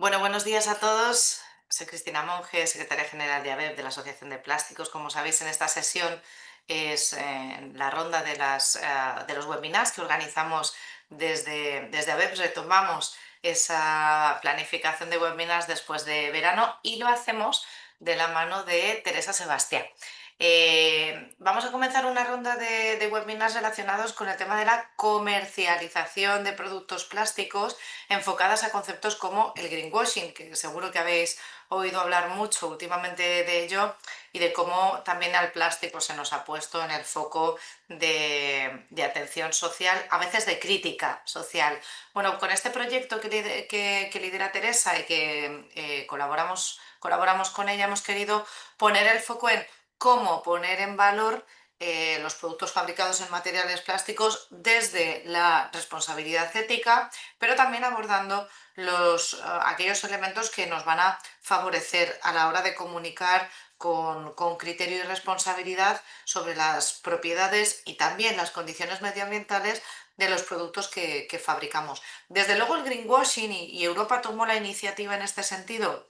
Bueno, buenos días a todos. Soy Cristina Monge, secretaria general de ABEP, de la Asociación de Plásticos. Como sabéis, en esta sesión es la ronda de los webinars que organizamos desde ABEP. Retomamos esa planificación de webinars después de verano y lo hacemos de la mano de Teresa Sebastián. Vamos a comenzar una ronda de webinars relacionados con el tema de la comercialización de productos plásticos enfocadas a conceptos como el greenwashing, que seguro que habéis oído hablar mucho últimamente de ello y de cómo también al plástico se nos ha puesto en el foco de atención social, a veces de crítica social. Bueno, con este proyecto que lidera Teresa y que colaboramos con ella, hemos querido poner el foco en cómo poner en valor los productos fabricados en materiales plásticos desde la responsabilidad ética, pero también abordando aquellos elementos que nos van a favorecer a la hora de comunicar con criterio y responsabilidad sobre las propiedades y también las condiciones medioambientales de los productos que fabricamos. Desde luego el greenwashing y Europa tomó la iniciativa en este sentido.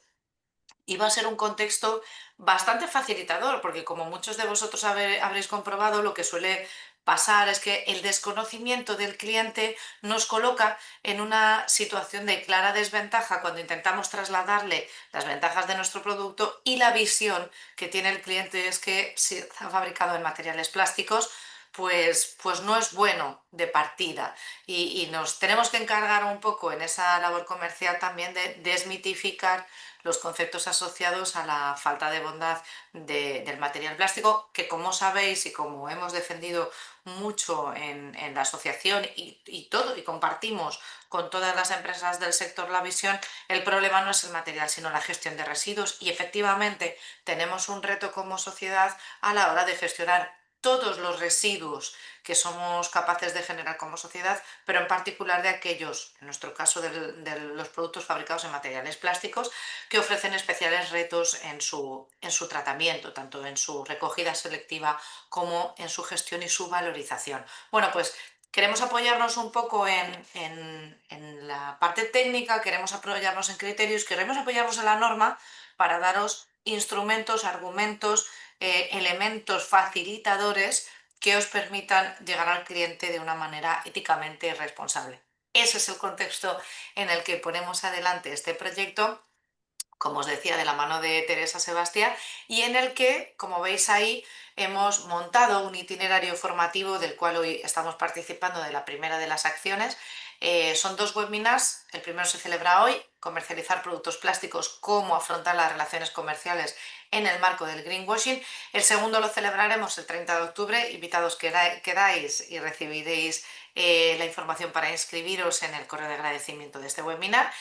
Iba a ser un contexto bastante facilitador, porque como muchos de vosotros habréis comprobado, lo que suele pasar es que el desconocimiento del cliente nos coloca en una situación de clara desventaja cuando intentamos trasladarle las ventajas de nuestro producto y la visión que tiene el cliente es que si está fabricado en materiales plásticos, pues no es bueno de partida y nos tenemos que encargar un poco en esa labor comercial también de desmitificar los conceptos asociados a la falta de bondad del material plástico, que como sabéis y como hemos defendido mucho en la asociación y compartimos con todas las empresas del sector la visión, el problema no es el material, sino la gestión de residuos. Y efectivamente tenemos un reto como sociedad a la hora de gestionar todos los residuos que somos capaces de generar como sociedad, pero en particular de aquellos, en nuestro caso de los productos fabricados en materiales plásticos, que ofrecen especiales retos en su tratamiento, tanto en su recogida selectiva como en su gestión y su valorización. Bueno, pues queremos apoyarnos un poco en la parte técnica, queremos apoyarnos en criterios, queremos apoyarnos en la norma para daros instrumentos, argumentos, elementos facilitadores que os permitan llegar al cliente de una manera éticamente responsable. Ese es el contexto en el que ponemos adelante este proyecto, como os decía, de la mano de Teresa Sebastián, y en el que, como veis ahí, hemos montado un itinerario formativo del cual hoy estamos participando de la primera de las acciones. Son dos webinars, el primero se celebra hoy, comercializar productos plásticos, cómo afrontar las relaciones comerciales en el marco del greenwashing. El segundo lo celebraremos el 30 de octubre, invitados quedáis y recibiréis la información para inscribiros en el correo de agradecimiento de este webinar.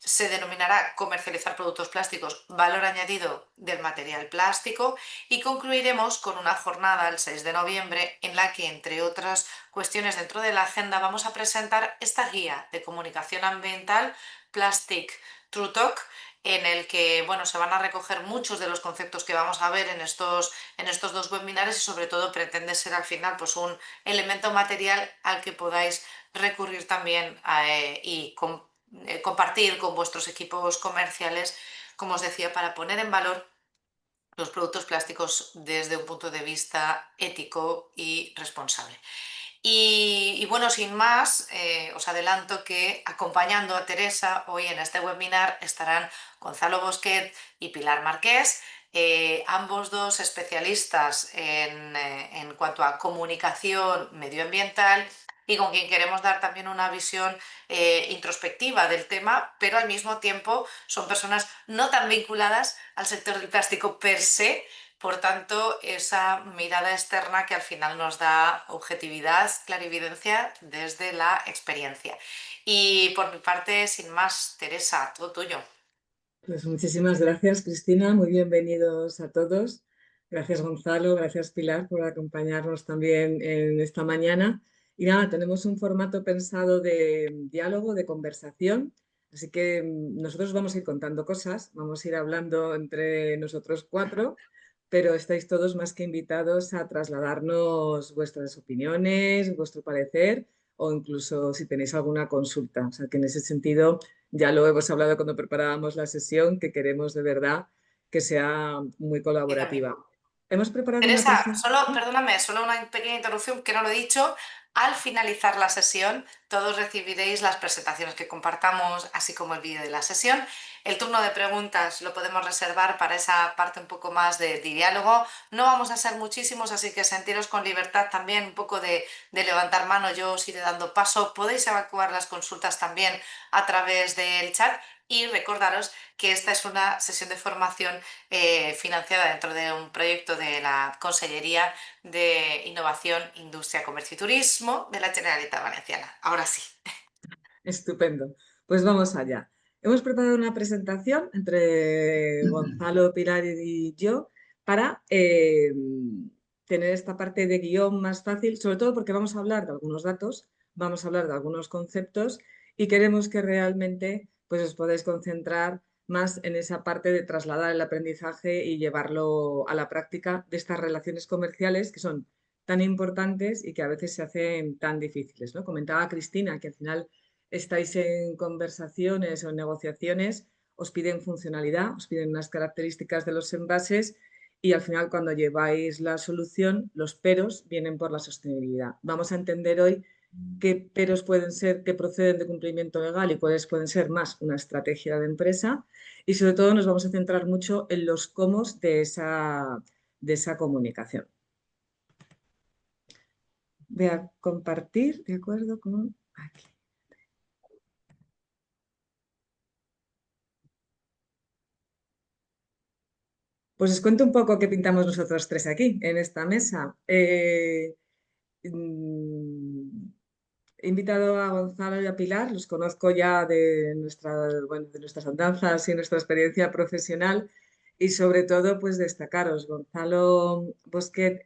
Se denominará comercializar productos plásticos, valor añadido del material plástico, y concluiremos con una jornada el 6 de noviembre en la que, entre otras cuestiones dentro de la agenda, vamos a presentar esta guía de comunicación ambiental Plastic True Talk, en el que bueno, se van a recoger muchos de los conceptos que vamos a ver en estos dos webinars y sobre todo pretende ser al final pues, un elemento material al que podáis recurrir también y compartir con vuestros equipos comerciales, como os decía, para poner en valor los productos plásticos desde un punto de vista ético y responsable. Y bueno, sin más, os adelanto que acompañando a Teresa hoy en este webinar estarán Gonzalo Bosquet y Pilar Marqués, ambos dos especialistas en cuanto a comunicación medioambiental y con quien queremos dar también una visión introspectiva del tema, pero al mismo tiempo son personas no tan vinculadas al sector del plástico per se. Por tanto, esa mirada externa que al final nos da objetividad, clarividencia desde la experiencia. Y por mi parte, sin más, Teresa, todo tuyo. Pues muchísimas gracias, Cristina. Muy bienvenidos a todos. Gracias, Gonzalo. Gracias, Pilar, por acompañarnos también en esta mañana. Y nada, tenemos un formato pensado de diálogo, de conversación. Así que nosotros vamos a ir contando cosas, vamos a ir hablando entre nosotros cuatro, pero estáis todos más que invitados a trasladarnos vuestras opiniones, vuestro parecer o incluso si tenéis alguna consulta. O sea que en ese sentido ya lo hemos hablado cuando preparábamos la sesión, que queremos de verdad que sea muy Y también. colaborativa. Hemos preparado una Teresa, presentación. solo, perdóname, solo una pequeña interrupción que no lo he dicho. Al finalizar la sesión, todos recibiréis las presentaciones que compartamos, así como el vídeo de la sesión. El turno de preguntas lo podemos reservar para esa parte un poco más de diálogo. No vamos a ser muchísimos, así que sentiros con libertad también un poco de levantar mano. Yo os iré dando paso. Podéis evacuar las consultas también a través del chat. Y recordaros que esta es una sesión de formación financiada dentro de un proyecto de la Consellería de Innovación, Industria, Comercio y Turismo de la Generalitat Valenciana. Ahora sí. Estupendo. Pues vamos allá. Hemos preparado una presentación entre Gonzalo, Pilar y yo para tener esta parte de guión más fácil, sobre todo porque vamos a hablar de algunos datos, vamos a hablar de algunos conceptos y queremos que realmente pues, os podáis concentrar más en esa parte de trasladar el aprendizaje y llevarlo a la práctica de estas relaciones comerciales que son tan importantes y que a veces se hacen tan difíciles, ¿no? Comentaba Cristina que al final estáis en conversaciones o en negociaciones, os piden funcionalidad, os piden unas características de los envases y al final cuando lleváis la solución, los peros vienen por la sostenibilidad. Vamos a entender hoy qué peros pueden ser que proceden de cumplimiento legal y cuáles pueden ser más una estrategia de empresa y sobre todo nos vamos a centrar mucho en los cómo de esa comunicación. Voy a compartir, de acuerdo con aquí. Pues os cuento un poco qué pintamos nosotros tres aquí, en esta mesa. He invitado a Gonzalo y a Pilar, los conozco ya de, de nuestras andanzas y nuestra experiencia profesional y sobre todo pues destacaros. Gonzalo Bosquet,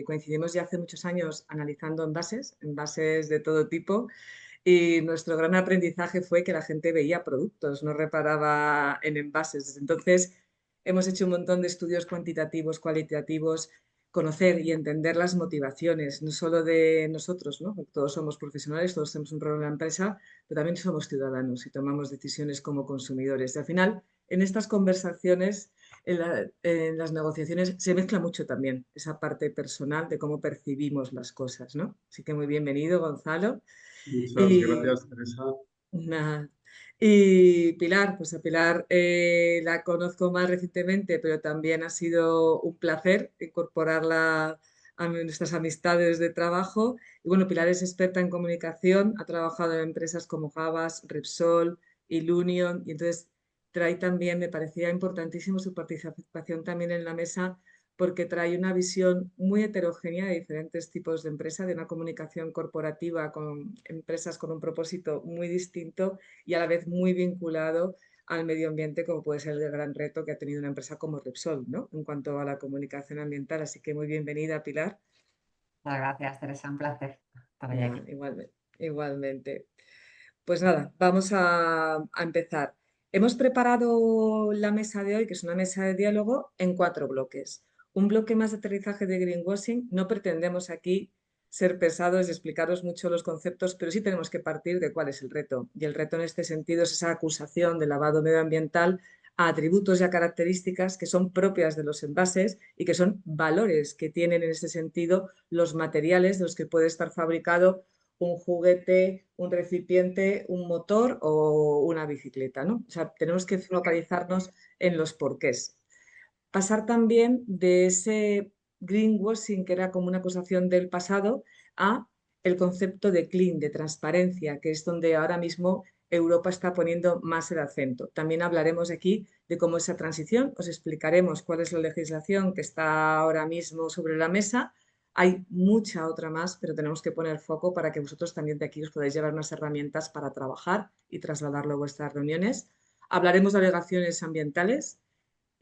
coincidimos ya hace muchos años analizando envases de todo tipo y nuestro gran aprendizaje fue que la gente veía productos, no reparaba en envases. Desde entonces hemos hecho un montón de estudios cuantitativos, cualitativos, conocer y entender las motivaciones, no solo de nosotros, ¿no? Porque todos somos profesionales, todos tenemos un rol en la empresa, pero también somos ciudadanos y tomamos decisiones como consumidores. Y al final, en estas conversaciones, en las negociaciones, se mezcla mucho también esa parte personal de cómo percibimos las cosas, ¿no? Así que muy bienvenido, Gonzalo. Muchas Y gracias, Teresa. nada. Y Pilar, pues a Pilar la conozco más recientemente, pero también ha sido un placer incorporarla a nuestras amistades de trabajo. Y bueno, Pilar es experta en comunicación, ha trabajado en empresas como Havas, Repsol, Ilunion, y entonces trae también, me parecía importantísimo su participación también en la mesa porque trae una visión muy heterogénea de diferentes tipos de empresas, de una comunicación corporativa con empresas con un propósito muy distinto y a la vez muy vinculado al medio ambiente, como puede ser el gran reto que ha tenido una empresa como Repsol, ¿no? En cuanto a la comunicación ambiental. Así que muy bienvenida, Pilar. Muchas gracias, Teresa, un placer estar hoy aquí. Igualmente, igualmente. Pues nada, vamos a empezar. Hemos preparado la mesa de hoy, que es una mesa de diálogo, en 4 bloques. Un bloque más de aterrizaje de greenwashing. No pretendemos aquí ser pesados y explicaros mucho los conceptos, pero sí tenemos que partir de cuál es el reto. Y el reto en este sentido es esa acusación de lavado medioambiental a atributos y a características que son propias de los envases y que son valores que tienen en este sentido los materiales de los que puede estar fabricado un juguete, un recipiente, un motor o una bicicleta, ¿no? O sea, tenemos que focalizarnos en los porqués. Pasar también de ese greenwashing, que era como una acusación del pasado, a el concepto de clean, de transparencia, que es donde ahora mismo Europa está poniendo más el acento. También hablaremos aquí de cómo esa transición, os explicaremos cuál es la legislación que está ahora mismo sobre la mesa. Hay mucha otra más, pero tenemos que poner foco para que vosotros también de aquí os podáis llevar unas herramientas para trabajar y trasladarlo a vuestras reuniones. Hablaremos de alegaciones ambientales.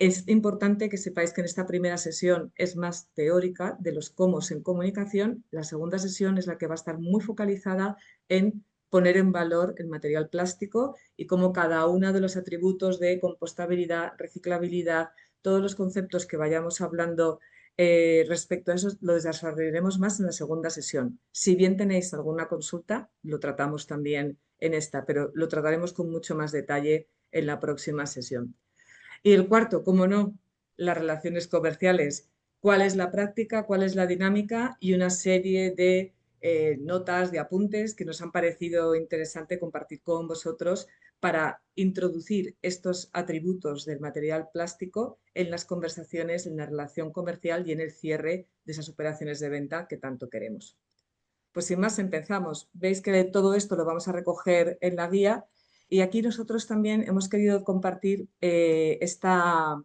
Es importante que sepáis que en esta primera sesión es más teórica de los cómo en comunicación. La segunda sesión es la que va a estar muy focalizada en poner en valor el material plástico y cómo cada uno de los atributos de compostabilidad, reciclabilidad, todos los conceptos que vayamos hablando Respecto a eso, lo desarrollaremos más en la segunda sesión. Si bien tenéis alguna consulta, lo tratamos también en esta, pero lo trataremos con mucho más detalle en la próxima sesión. Y el cuarto, cómo no, las relaciones comerciales. ¿Cuál es la práctica? ¿Cuál es la dinámica? Y una serie de notas, de apuntes que nos han parecido interesante compartir con vosotros para introducir estos atributos del material plástico en las conversaciones, en la relación comercial y en el cierre de esas operaciones de venta que tanto queremos. Pues sin más empezamos. Veis que todo esto lo vamos a recoger en la guía y aquí nosotros también hemos querido compartir esta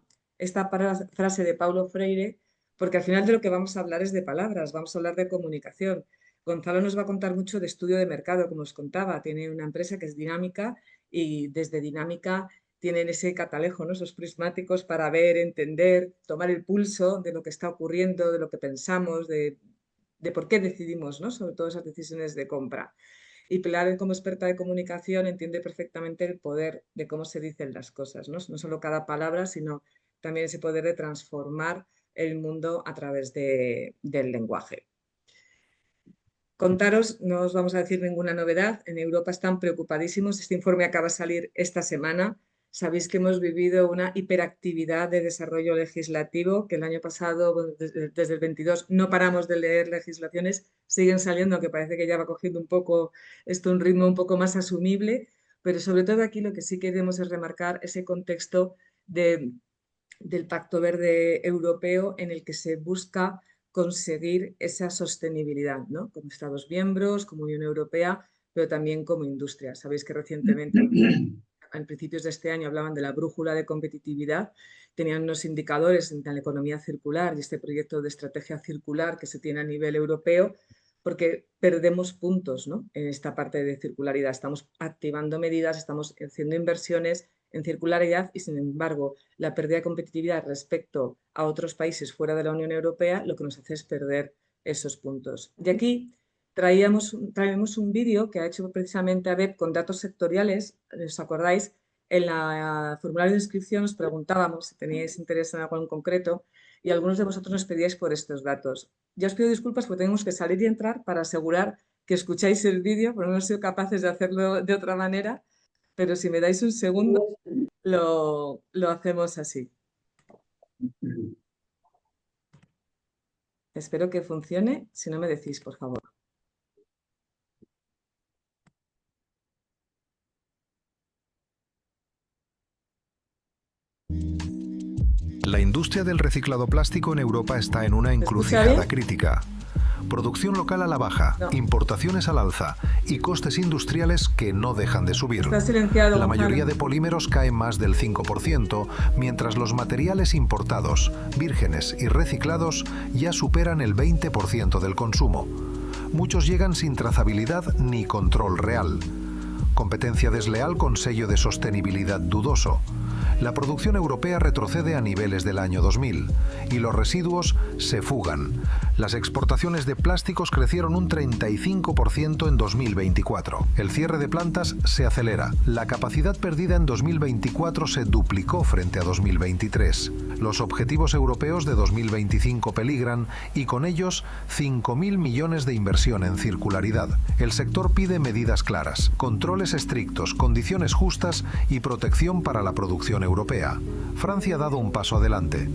frase de Paulo Freire, porque al final de lo que vamos a hablar es de palabras, vamos a hablar de comunicación. Gonzalo nos va a contar mucho de estudio de mercado, como os contaba. Tiene una empresa que es Dinámica y desde Dinámica tienen ese catalejo, ¿no? Esos prismáticos para ver, entender, tomar el pulso de lo que está ocurriendo, de lo que pensamos, de por qué decidimos, ¿no? Sobre todo esas decisiones de compra. Y Pilar, como experta de comunicación, entiende perfectamente el poder de cómo se dicen las cosas, ¿no? No solo cada palabra, sino también ese poder de transformar el mundo a través del lenguaje. Contaros, no os vamos a decir ninguna novedad, en Europa están preocupadísimos, este informe acaba de salir esta semana. Sabéis que hemos vivido una hiperactividad de desarrollo legislativo, que el año pasado, desde el 22, no paramos de leer legislaciones, siguen saliendo, que parece que ya va cogiendo un poco esto un ritmo un poco más asumible, pero sobre todo aquí lo que sí queremos es remarcar ese contexto del Pacto Verde Europeo en el que se busca conseguir esa sostenibilidad, ¿no? Como Estados miembros, como Unión Europea, pero también como industria. Sabéis que recientemente, en principios de este año, hablaban de la brújula de competitividad, tenían unos indicadores en la economía circular y este proyecto de estrategia circular que se tiene a nivel europeo, porque perdemos puntos, ¿no? En esta parte de circularidad. Estamos activando medidas, estamos haciendo inversiones en circularidad y, sin embargo, la pérdida de competitividad respecto a otros países fuera de la Unión Europea lo que nos hace es perder esos puntos. Y aquí traemos un vídeo que ha hecho precisamente ABEP con datos sectoriales. ¿Os acordáis? En la formulario de inscripción os preguntábamos si teníais interés en algo en concreto y algunos de vosotros nos pedíais por estos datos. Ya os pido disculpas porque tenemos que salir y entrar para asegurar que escucháis el vídeo, porque no hemos sido capaces de hacerlo de otra manera, pero si me dais un segundo, lo hacemos así. Espero que funcione, si no me decís, por favor. La industria del reciclado plástico en Europa está en una ¿Se escucha encrucijada bien? crítica. Producción local a la baja, No. importaciones al alza y costes industriales que no dejan de subir. Está silenciado, La Gonzalo. mayoría de polímeros caen más del 5%, mientras los materiales importados, vírgenes y reciclados ya superan el 20% del consumo. Muchos llegan sin trazabilidad ni control real. Competencia desleal con sello de sostenibilidad dudoso. La producción europea retrocede a niveles del año 2000 y los residuos se fugan. Las exportaciones de plásticos crecieron un 35% en 2024. El cierre de plantas se acelera. La capacidad perdida en 2024 se duplicó frente a 2023. Los objetivos europeos de 2025 peligran y con ellos 5.000 millones de inversión en circularidad. El sector pide medidas claras, controles estrictos, condiciones justas y protección para la producción europea. Francia ha dado un paso adelante.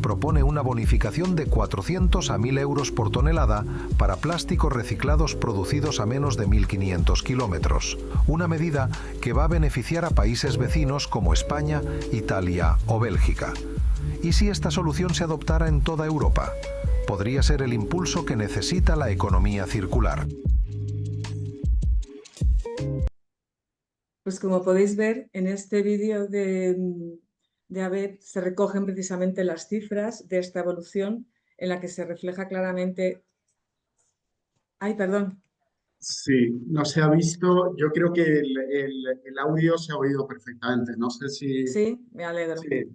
Propone una bonificación de 400 a 1.000 euros por tonelada para plásticos reciclados producidos a menos de 1.500 kilómetros. Una medida que va a beneficiar a países vecinos como España, Italia o Bélgica. ¿Y si esta solución se adoptara en toda Europa? Podría ser el impulso que necesita la economía circular. Pues como podéis ver, en este vídeo de ABEP se recogen precisamente las cifras de esta evolución en la que se refleja claramente... Ay, perdón. Sí, no se ha visto. Yo creo que el audio se ha oído perfectamente. No sé si Sí, me alegro. sí,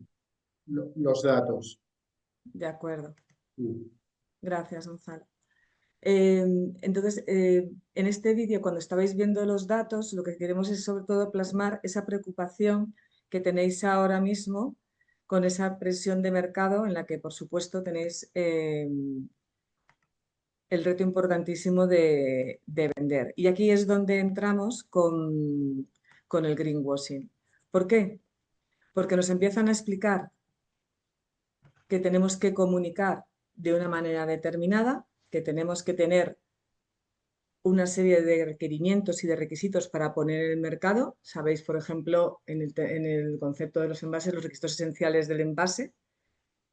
los datos. De acuerdo. Mm. Gracias, Gonzalo. Entonces, en este vídeo, cuando estabais viendo los datos, lo que queremos es sobre todo plasmar esa preocupación que tenéis ahora mismo con esa presión de mercado en la que, por supuesto, tenéis el reto importantísimo de vender. Y aquí es donde entramos con el greenwashing. ¿Por qué? Porque nos empiezan a explicar que tenemos que comunicar de una manera determinada, que tenemos que tener una serie de requerimientos y de requisitos para poner en el mercado. Sabéis, por ejemplo, en el concepto de los envases, los requisitos esenciales del envase.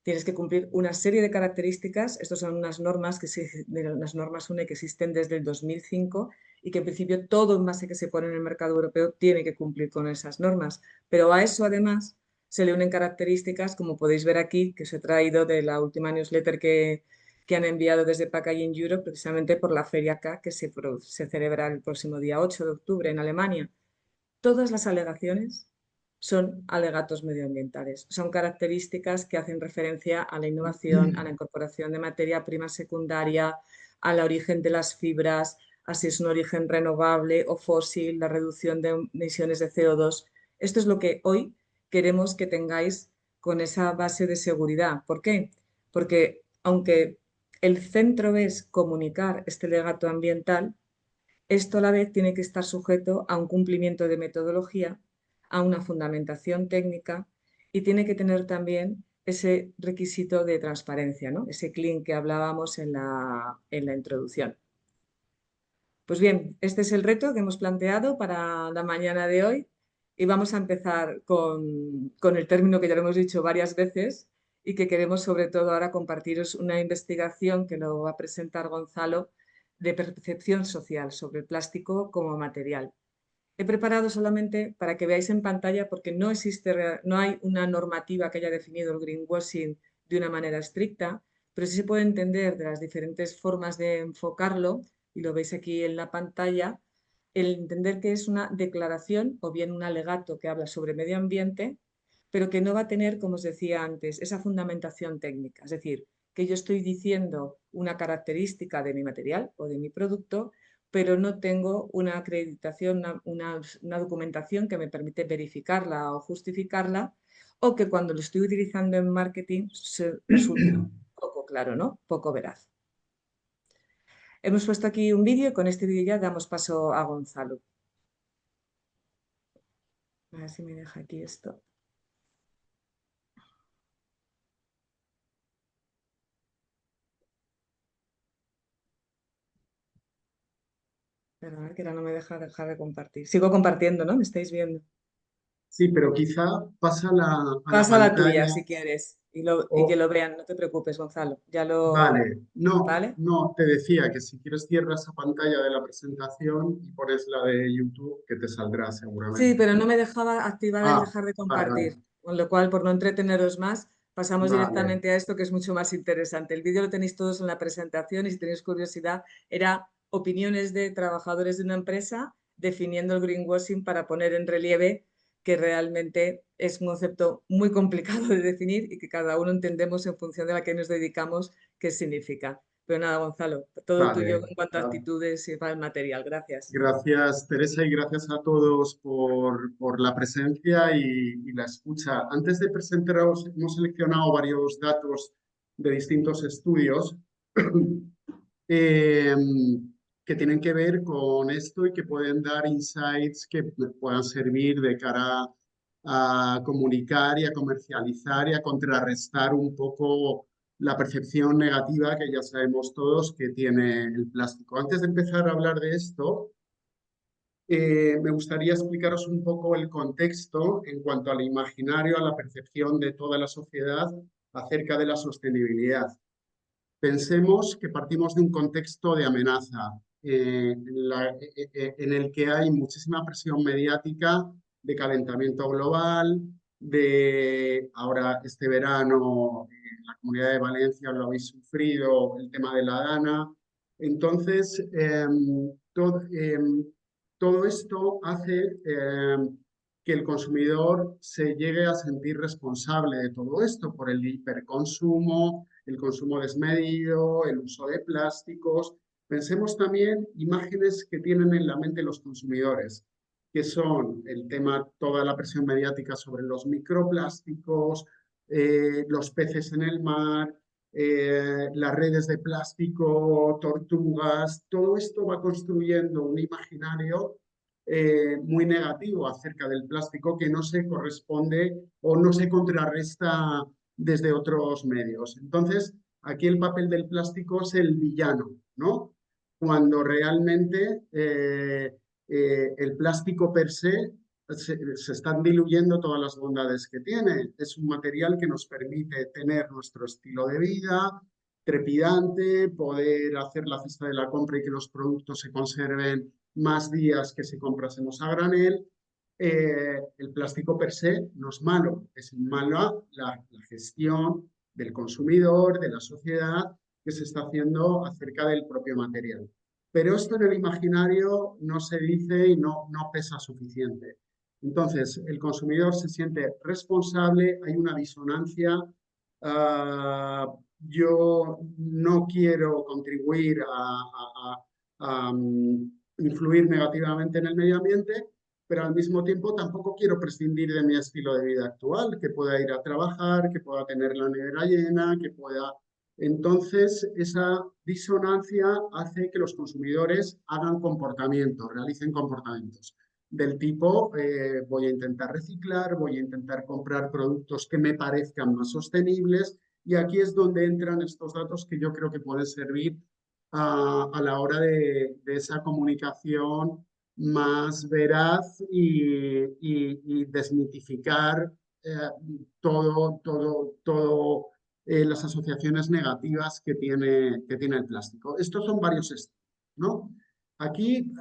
Tienes que cumplir una serie de características. Estas son unas normas, las normas UNE que existen desde el 2005 y que en principio todo envase que se pone en el mercado europeo tiene que cumplir con esas normas. Pero a eso además se le unen características, como podéis ver aquí, que os he traído de la última newsletter que han enviado desde Packaging Europe, precisamente por la feria K, que se celebra el próximo día 8 de octubre en Alemania. Todas las alegaciones son alegatos medioambientales, son características que hacen referencia a la innovación, a la incorporación de materia prima secundaria, al origen de las fibras, a si es un origen renovable o fósil, la reducción de emisiones de CO2. Esto es lo que hoy queremos que tengáis con esa base de seguridad. ¿Por qué? Porque aunque el centro es comunicar este legato ambiental, esto a la vez tiene que estar sujeto a un cumplimiento de metodología, a una fundamentación técnica y tiene que tener también ese requisito de transparencia, ¿no? Ese clean que hablábamos en la introducción. Pues bien, este es el reto que hemos planteado para la mañana de hoy y vamos a empezar con el término que ya lo hemos dicho varias veces y que queremos sobre todo ahora compartiros una investigación que lo va a presentar Gonzalo de percepción social sobre el plástico como material. He preparado solamente para que veáis en pantalla porque no hay una normativa que haya definido el greenwashing de una manera estricta, pero sí se puede entender de las diferentes formas de enfocarlo, y lo veis aquí en la pantalla, el entender que es una declaración o bien un alegato que habla sobre medio ambiente, pero que no va a tener, como os decía antes, esa fundamentación técnica. Es decir, que yo estoy diciendo una característica de mi material o de mi producto, pero no tengo una acreditación, una documentación que me permite verificarla o justificarla, o que cuando lo estoy utilizando en marketing resulte poco claro, ¿no? Poco veraz. Hemos puesto aquí un vídeo y con este vídeo ya damos paso a Gonzalo. A ver si me deja aquí esto. Perdón, que ahora no me deja dejar de compartir. Sigo compartiendo, ¿no? ¿Me estáis viendo? Sí, pero quizá pasa a la Pasa la tuya pantalla. si quieres y que lo vean. No te preocupes, Gonzalo. Ya lo... Vale, no, ¿Vale? no, te decía que si quieres cierras esa pantalla de la presentación y pones la de YouTube, que te saldrá Sí, seguramente. pero no me dejaba activar el Ah, dejar de vale, vale, compartir. Con lo cual, por no entreteneros más, pasamos vale, directamente a esto que es mucho más interesante. El vídeo lo tenéis todos en la presentación y si tenéis curiosidad, era opiniones de trabajadores de una empresa definiendo el greenwashing para poner en relieve que realmente es un concepto muy complicado de definir y que cada uno entendemos en función de la que nos dedicamos qué significa. Pero nada, Gonzalo, todo tuyo vale. en cuanto a actitudes y para el material. Gracias. Gracias, Teresa, y gracias a todos por la presencia y la escucha. Antes de presentaros, hemos seleccionado varios datos de distintos estudios eh, que tienen que ver con esto y que pueden dar insights que puedan servir de cara a comunicar y a comercializar y a contrarrestar un poco la percepción negativa que ya sabemos todos que tiene el plástico. Antes de empezar a hablar de esto, me gustaría explicaros un poco el contexto en cuanto al imaginario, a la percepción de toda la sociedad acerca de la sostenibilidad. Pensemos que partimos de un contexto de amenaza en el que hay muchísima presión mediática de calentamiento global, de ahora este verano la Comunidad de Valencia lo habéis sufrido, el tema de la Dana. Entonces, todo esto hace que el consumidor se llegue a sentir responsable de todo esto por el hiperconsumo, el consumo desmedido, el uso de plásticos. Pensemos también imágenes que tienen en la mente los consumidores, que son el tema, toda la presión mediática sobre los microplásticos, los peces en el mar, las redes de plástico, tortugas, todo esto va construyendo un imaginario muy negativo acerca del plástico que no se corresponde o no se contrarresta desde otros medios. Entonces, aquí el papel del plástico es el villano, ¿no? Cuando realmente el plástico per se se están diluyendo todas las bondades que tiene. Es un material que nos permite tener nuestro estilo de vida trepidante, poder hacer la cesta de la compra y que los productos se conserven más días que si comprásemos a granel. El plástico per se no es malo, es mala la gestión del consumidor, de la sociedad, que se está haciendo acerca del propio material. Pero esto en el imaginario no se dice y no pesa suficiente. Entonces, el consumidor se siente responsable, hay una disonancia. Yo no quiero contribuir a influir negativamente en el medio ambiente, pero al mismo tiempo tampoco quiero prescindir de mi estilo de vida actual, que pueda ir a trabajar, que pueda tener la nevera llena, que pueda... Entonces, esa disonancia hace que los consumidores hagan comportamientos, realicen comportamientos del tipo, voy a intentar reciclar, voy a intentar comprar productos que me parezcan más sostenibles, y aquí es donde entran estos datos que yo creo que pueden servir a la hora de esa comunicación más veraz y desmitificar todo las asociaciones negativas que tiene el plástico. Estos son varios estudios, ¿no? Aquí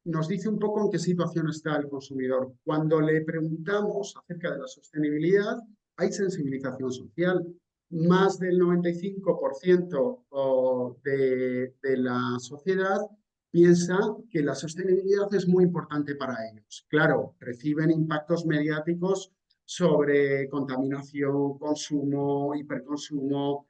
nos dice un poco en qué situación está el consumidor. Cuando le preguntamos acerca de la sostenibilidad, hay sensibilización social. Más del 95% de la sociedad piensa que la sostenibilidad es muy importante para ellos. Claro, reciben impactos mediáticos sobre contaminación, consumo, hiperconsumo,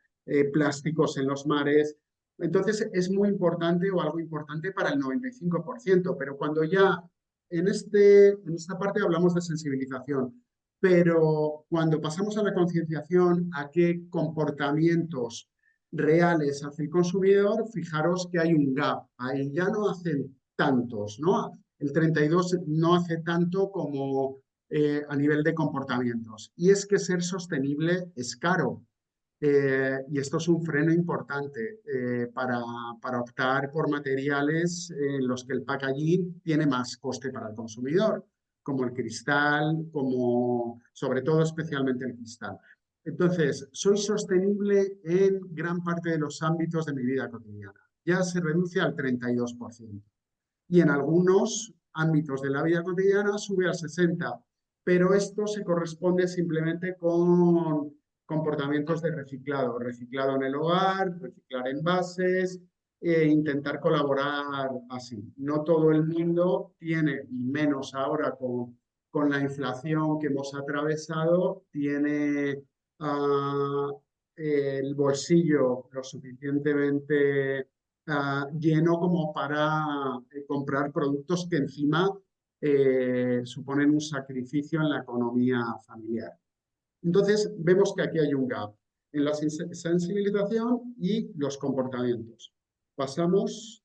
plásticos en los mares. Entonces, es muy importante o algo importante para el 95%, pero cuando ya en esta parte hablamos de sensibilización, pero cuando pasamos a la concienciación, a qué comportamientos reales hace el consumidor, fijaros que hay un gap. Ahí ya no hacen tantos, ¿no? El 32 no hace tanto como a nivel de comportamientos. Y es que ser sostenible es caro. Y esto es un freno importante para optar por materiales en los que el packaging tiene más coste para el consumidor, como el cristal, como sobre todo especialmente el cristal. Entonces, soy sostenible en gran parte de los ámbitos de mi vida cotidiana. Ya se reduce al 32%. Y en algunos ámbitos de la vida cotidiana sube al 60%. Pero esto se corresponde simplemente con comportamientos de reciclado. Reciclado en el hogar, reciclar envases, intentar colaborar así. No todo el mundo tiene, y menos ahora con la inflación que hemos atravesado, tiene el bolsillo lo suficientemente lleno como para comprar productos que encima suponen un sacrificio en la economía familiar. Entonces, vemos que aquí hay un gap en la sensibilización y los comportamientos. Pasamos.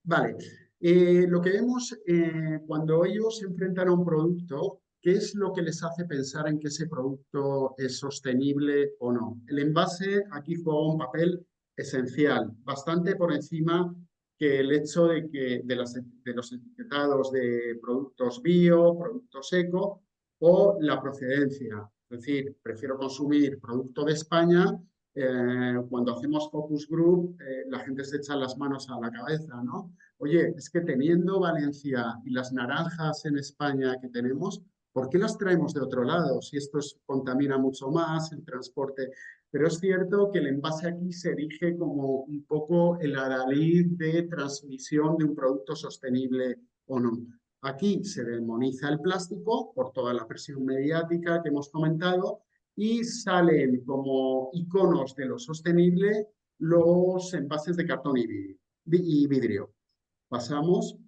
Vale. Lo que vemos cuando ellos se enfrentan a un producto, ¿qué es lo que les hace pensar en que ese producto es sostenible o no? El envase aquí juega un papel esencial, bastante por encima que el hecho de los etiquetados de productos bio, productos eco o la procedencia. Es decir, prefiero consumir producto de España. Cuando hacemos focus group, la gente se echa las manos a la cabeza, ¿no? Oye, es que teniendo Valencia y las naranjas en España que tenemos, ¿por qué las traemos de otro lado? Si esto contamina mucho más, el transporte. Pero es cierto que el envase aquí se erige como un poco el adalid de transmisión de un producto sostenible o no. Aquí se demoniza el plástico por toda la presión mediática que hemos comentado, y salen como iconos de lo sostenible los envases de cartón y vidrio. Pasamos.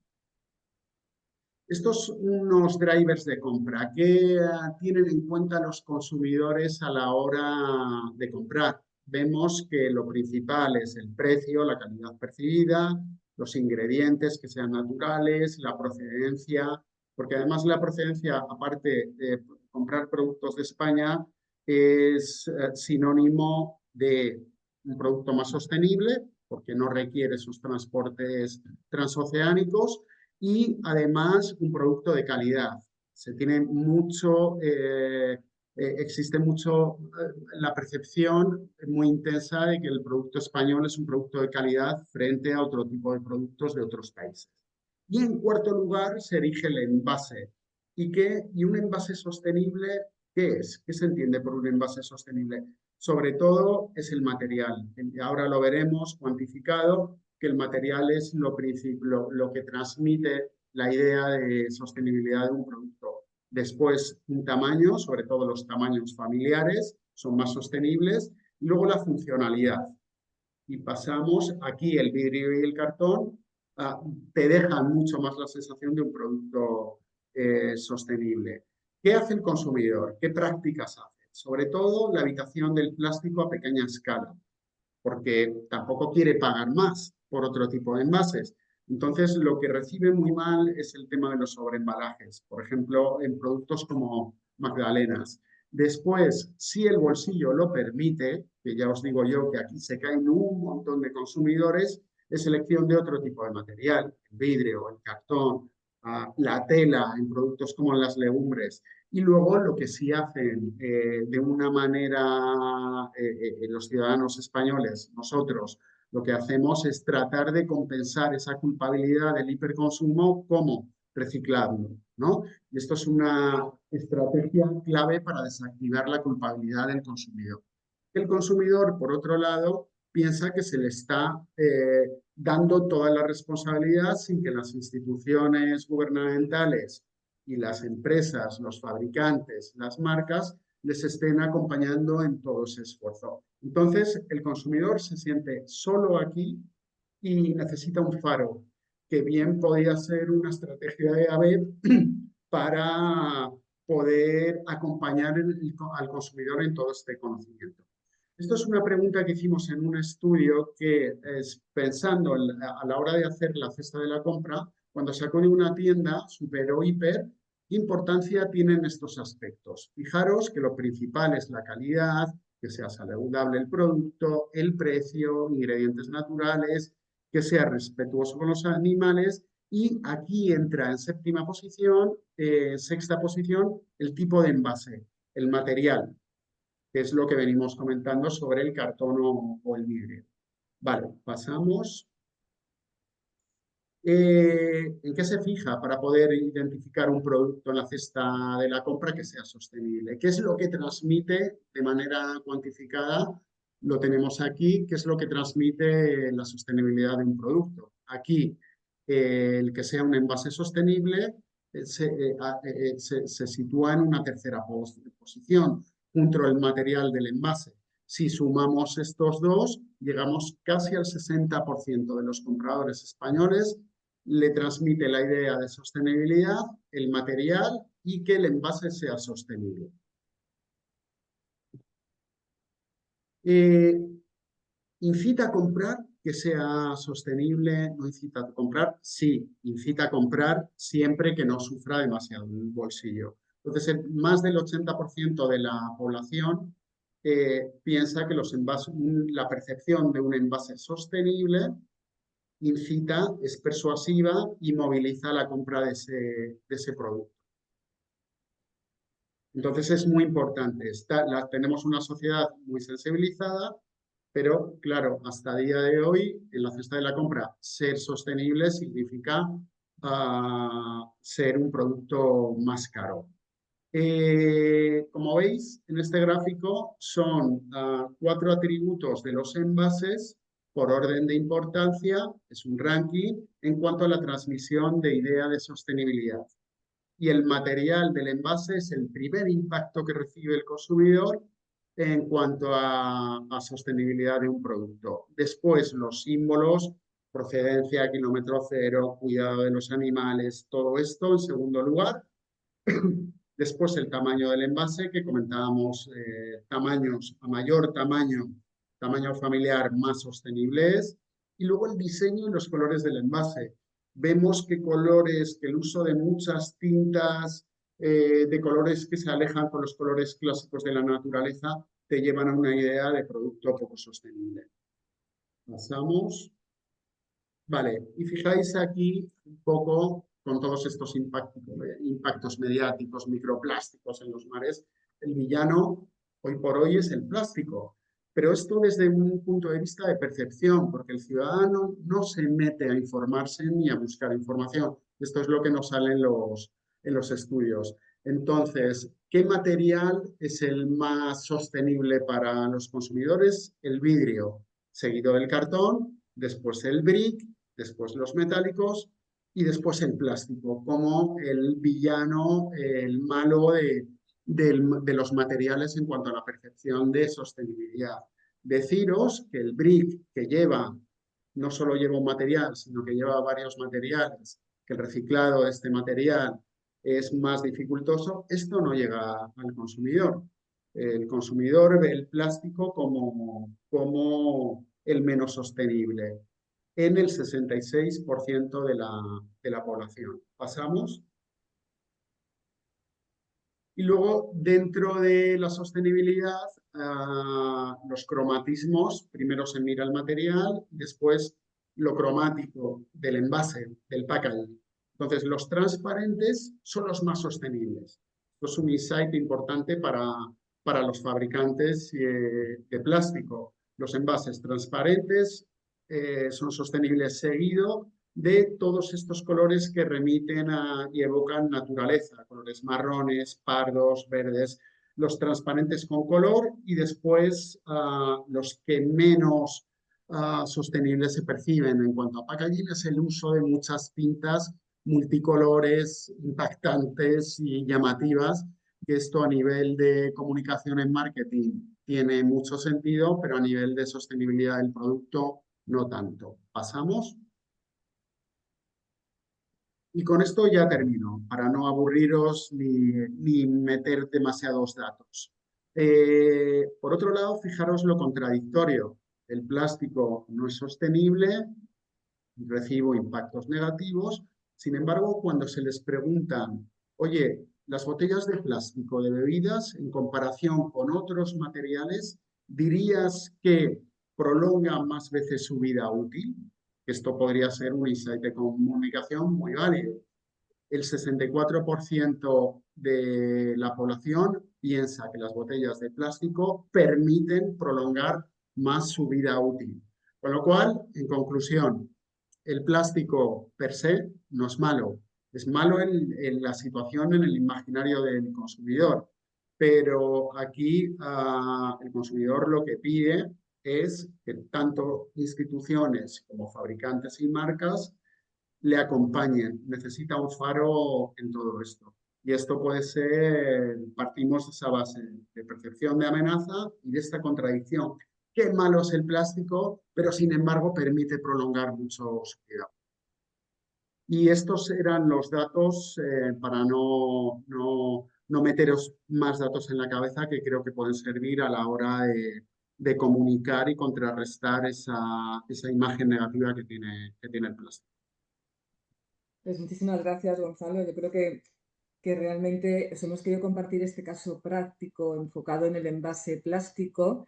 Estos unos drivers de compra que tienen en cuenta los consumidores a la hora de comprar. Vemos que lo principal es el precio, la calidad percibida, los ingredientes que sean naturales, la procedencia, porque además la procedencia, aparte de comprar productos de España, es sinónimo de un producto más sostenible, porque no requiere esos transportes transoceánicos, y además un producto de calidad. Se tiene mucho, existe mucho la percepción muy intensa de que el producto español es un producto de calidad frente a otro tipo de productos de otros países. Y en cuarto lugar se erige el envase. ¿Y un envase sostenible qué es? ¿Qué se entiende por un envase sostenible? Sobre todo es el material. Ahora lo veremos cuantificado, que el material es lo que transmite la idea de sostenibilidad de un producto. Después, un tamaño, sobre todo los tamaños familiares, son más sostenibles. Y luego la funcionalidad. Y pasamos aquí el vidrio y el cartón, te dejan mucho más la sensación de un producto sostenible. ¿Qué hace el consumidor? ¿Qué prácticas hace? Sobre todo la evitación del plástico a pequeña escala, porque tampoco quiere pagar más por otro tipo de envases. Entonces, lo que recibe muy mal es el tema de los sobreembalajes, por ejemplo, en productos como magdalenas. Después, si el bolsillo lo permite, que ya os digo yo que aquí se caen un montón de consumidores, es elección de otro tipo de material, el vidrio, el cartón, la tela en productos como las legumbres. Y luego lo que sí hacen de una manera los ciudadanos españoles, nosotros, lo que hacemos es tratar de compensar esa culpabilidad del hiperconsumo como reciclando, ¿no? Y esto es una estrategia clave para desactivar la culpabilidad del consumidor. El consumidor, por otro lado, piensa que se le está dando toda la responsabilidad sin que las instituciones gubernamentales y las empresas, los fabricantes, las marcas, les estén acompañando en todo ese esfuerzo. Entonces, el consumidor se siente solo aquí y necesita un faro, que bien podría ser una estrategia de ABEP para poder acompañar al consumidor en todo este conocimiento. Esto es una pregunta que hicimos en un estudio que es pensando a la hora de hacer la cesta de la compra, cuando se acude una tienda, super o hiper, ¿qué importancia tienen estos aspectos? Fijaros que lo principal es la calidad, que sea saludable el producto, el precio, ingredientes naturales, que sea respetuoso con los animales, y aquí entra en sexta posición, el tipo de envase, el material, que es lo que venimos comentando sobre el cartón o el vidrio. Vale, pasamos. ¿En qué se fija para poder identificar un producto en la cesta de la compra que sea sostenible? ¿Qué es lo que transmite de manera cuantificada? Lo tenemos aquí. ¿Qué es lo que transmite la sostenibilidad de un producto? Aquí, el que sea un envase sostenible se sitúa en una tercera posición, junto al material del envase. Si sumamos estos dos, llegamos casi al 60% de los compradores españoles le transmite la idea de sostenibilidad, el material y que el envase sea sostenible. ¿Incita a comprar que sea sostenible? ¿No incita a comprar? Sí, incita a comprar siempre que no sufra demasiado el bolsillo. Entonces, más del 80% de la población piensa que los envases, la percepción de un envase sostenible incita, es persuasiva y moviliza la compra de ese producto. Entonces es muy importante. Tenemos una sociedad muy sensibilizada, pero claro, hasta el día de hoy, en la cesta de la compra, ser sostenible significa ser un producto más caro. Como veis, en este gráfico son 4 atributos de los envases por orden de importancia, es un ranking, en cuanto a la transmisión de idea de sostenibilidad. Y el material del envase es el primer impacto que recibe el consumidor en cuanto a sostenibilidad de un producto. Después, los símbolos, procedencia, kilómetro cero, cuidado de los animales, todo esto en segundo lugar. Después el tamaño del envase, que comentábamos, tamaños, a mayor tamaño familiar, más sostenible es. Y luego el diseño y los colores del envase. Vemos que colores, que el uso de muchas tintas, de colores que se alejan con los colores clásicos de la naturaleza, te llevan a una idea de producto poco sostenible. Pasamos. Vale, y fijáis aquí un poco con todos estos impactos mediáticos, microplásticos en los mares, el villano hoy por hoy es el plástico. Pero esto desde un punto de vista de percepción, porque el ciudadano no se mete a informarse ni a buscar información. Esto es lo que nos sale en los estudios. Entonces, ¿qué material es el más sostenible para los consumidores? El vidrio, seguido del cartón, después el brick, después los metálicos y después el plástico, como el villano, el malo de los materiales en cuanto a la percepción de sostenibilidad. Deciros que el brick, que no solo lleva un material, sino que lleva varios materiales, que el reciclado de este material es más dificultoso, esto no llega al consumidor. El consumidor ve el plástico como el menos sostenible en el 66% de la población. Pasamos. Y luego, dentro de la sostenibilidad, los cromatismos, primero se mira el material, después lo cromático del envase, del packaging. Entonces, los transparentes son los más sostenibles. Esto es un insight importante para los fabricantes de plástico. Los envases transparentes son sostenibles seguido de todos estos colores que remiten y evocan naturaleza, colores marrones, pardos, verdes, los transparentes con color y después los que menos sostenibles se perciben en cuanto a packaging es el uso de muchas tintas multicolores, impactantes y llamativas, que esto a nivel de comunicación en marketing tiene mucho sentido, pero a nivel de sostenibilidad del producto no tanto. Pasamos. Y con esto ya termino, para no aburriros ni meter demasiados datos. Por otro lado, fijaros lo contradictorio. El plástico no es sostenible, recibo impactos negativos. Sin embargo, cuando se les preguntan, oye, las botellas de plástico de bebidas, en comparación con otros materiales, ¿dirías que prolongan más veces su vida útil? Esto podría ser un insight de comunicación muy válido. El 64% de la población piensa que las botellas de plástico permiten prolongar más su vida útil. Con lo cual, en conclusión, el plástico per se no es malo. Es malo en la situación, en el imaginario del consumidor. Pero aquí el consumidor lo que pide es que tanto instituciones como fabricantes y marcas le acompañen. Necesita un faro en todo esto. Y esto puede ser, partimos de esa base de percepción de amenaza y de esta contradicción. Qué malo es el plástico, pero sin embargo permite prolongar mucho su vida. Y estos eran los datos para no meteros más datos en la cabeza que creo que pueden servir a la hora de comunicar y contrarrestar esa imagen negativa que tiene el plástico. Pues muchísimas gracias, Gonzalo. Yo creo que realmente os hemos querido compartir este caso práctico enfocado en el envase plástico,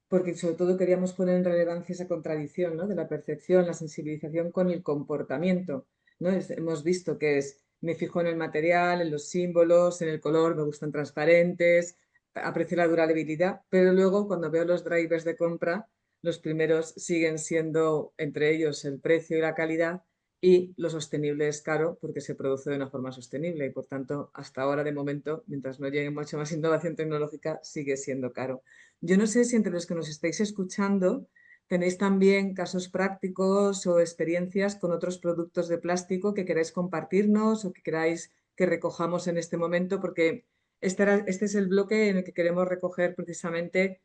porque sobre todo queríamos poner en relevancia esa contradicción, ¿no?, de la percepción, la sensibilización con el comportamiento, ¿no? Hemos visto que me fijo en el material, en los símbolos, en el color, me gustan transparentes, aprecio la durabilidad, pero luego cuando veo los drivers de compra, los primeros siguen siendo entre ellos el precio y la calidad, y lo sostenible es caro porque se produce de una forma sostenible y por tanto hasta ahora de momento, mientras no llegue mucha más innovación tecnológica, sigue siendo caro. Yo no sé si entre los que nos estáis escuchando tenéis también casos prácticos o experiencias con otros productos de plástico que queráis compartirnos o que queráis que recojamos en este momento, porque este es el bloque en el que queremos recoger precisamente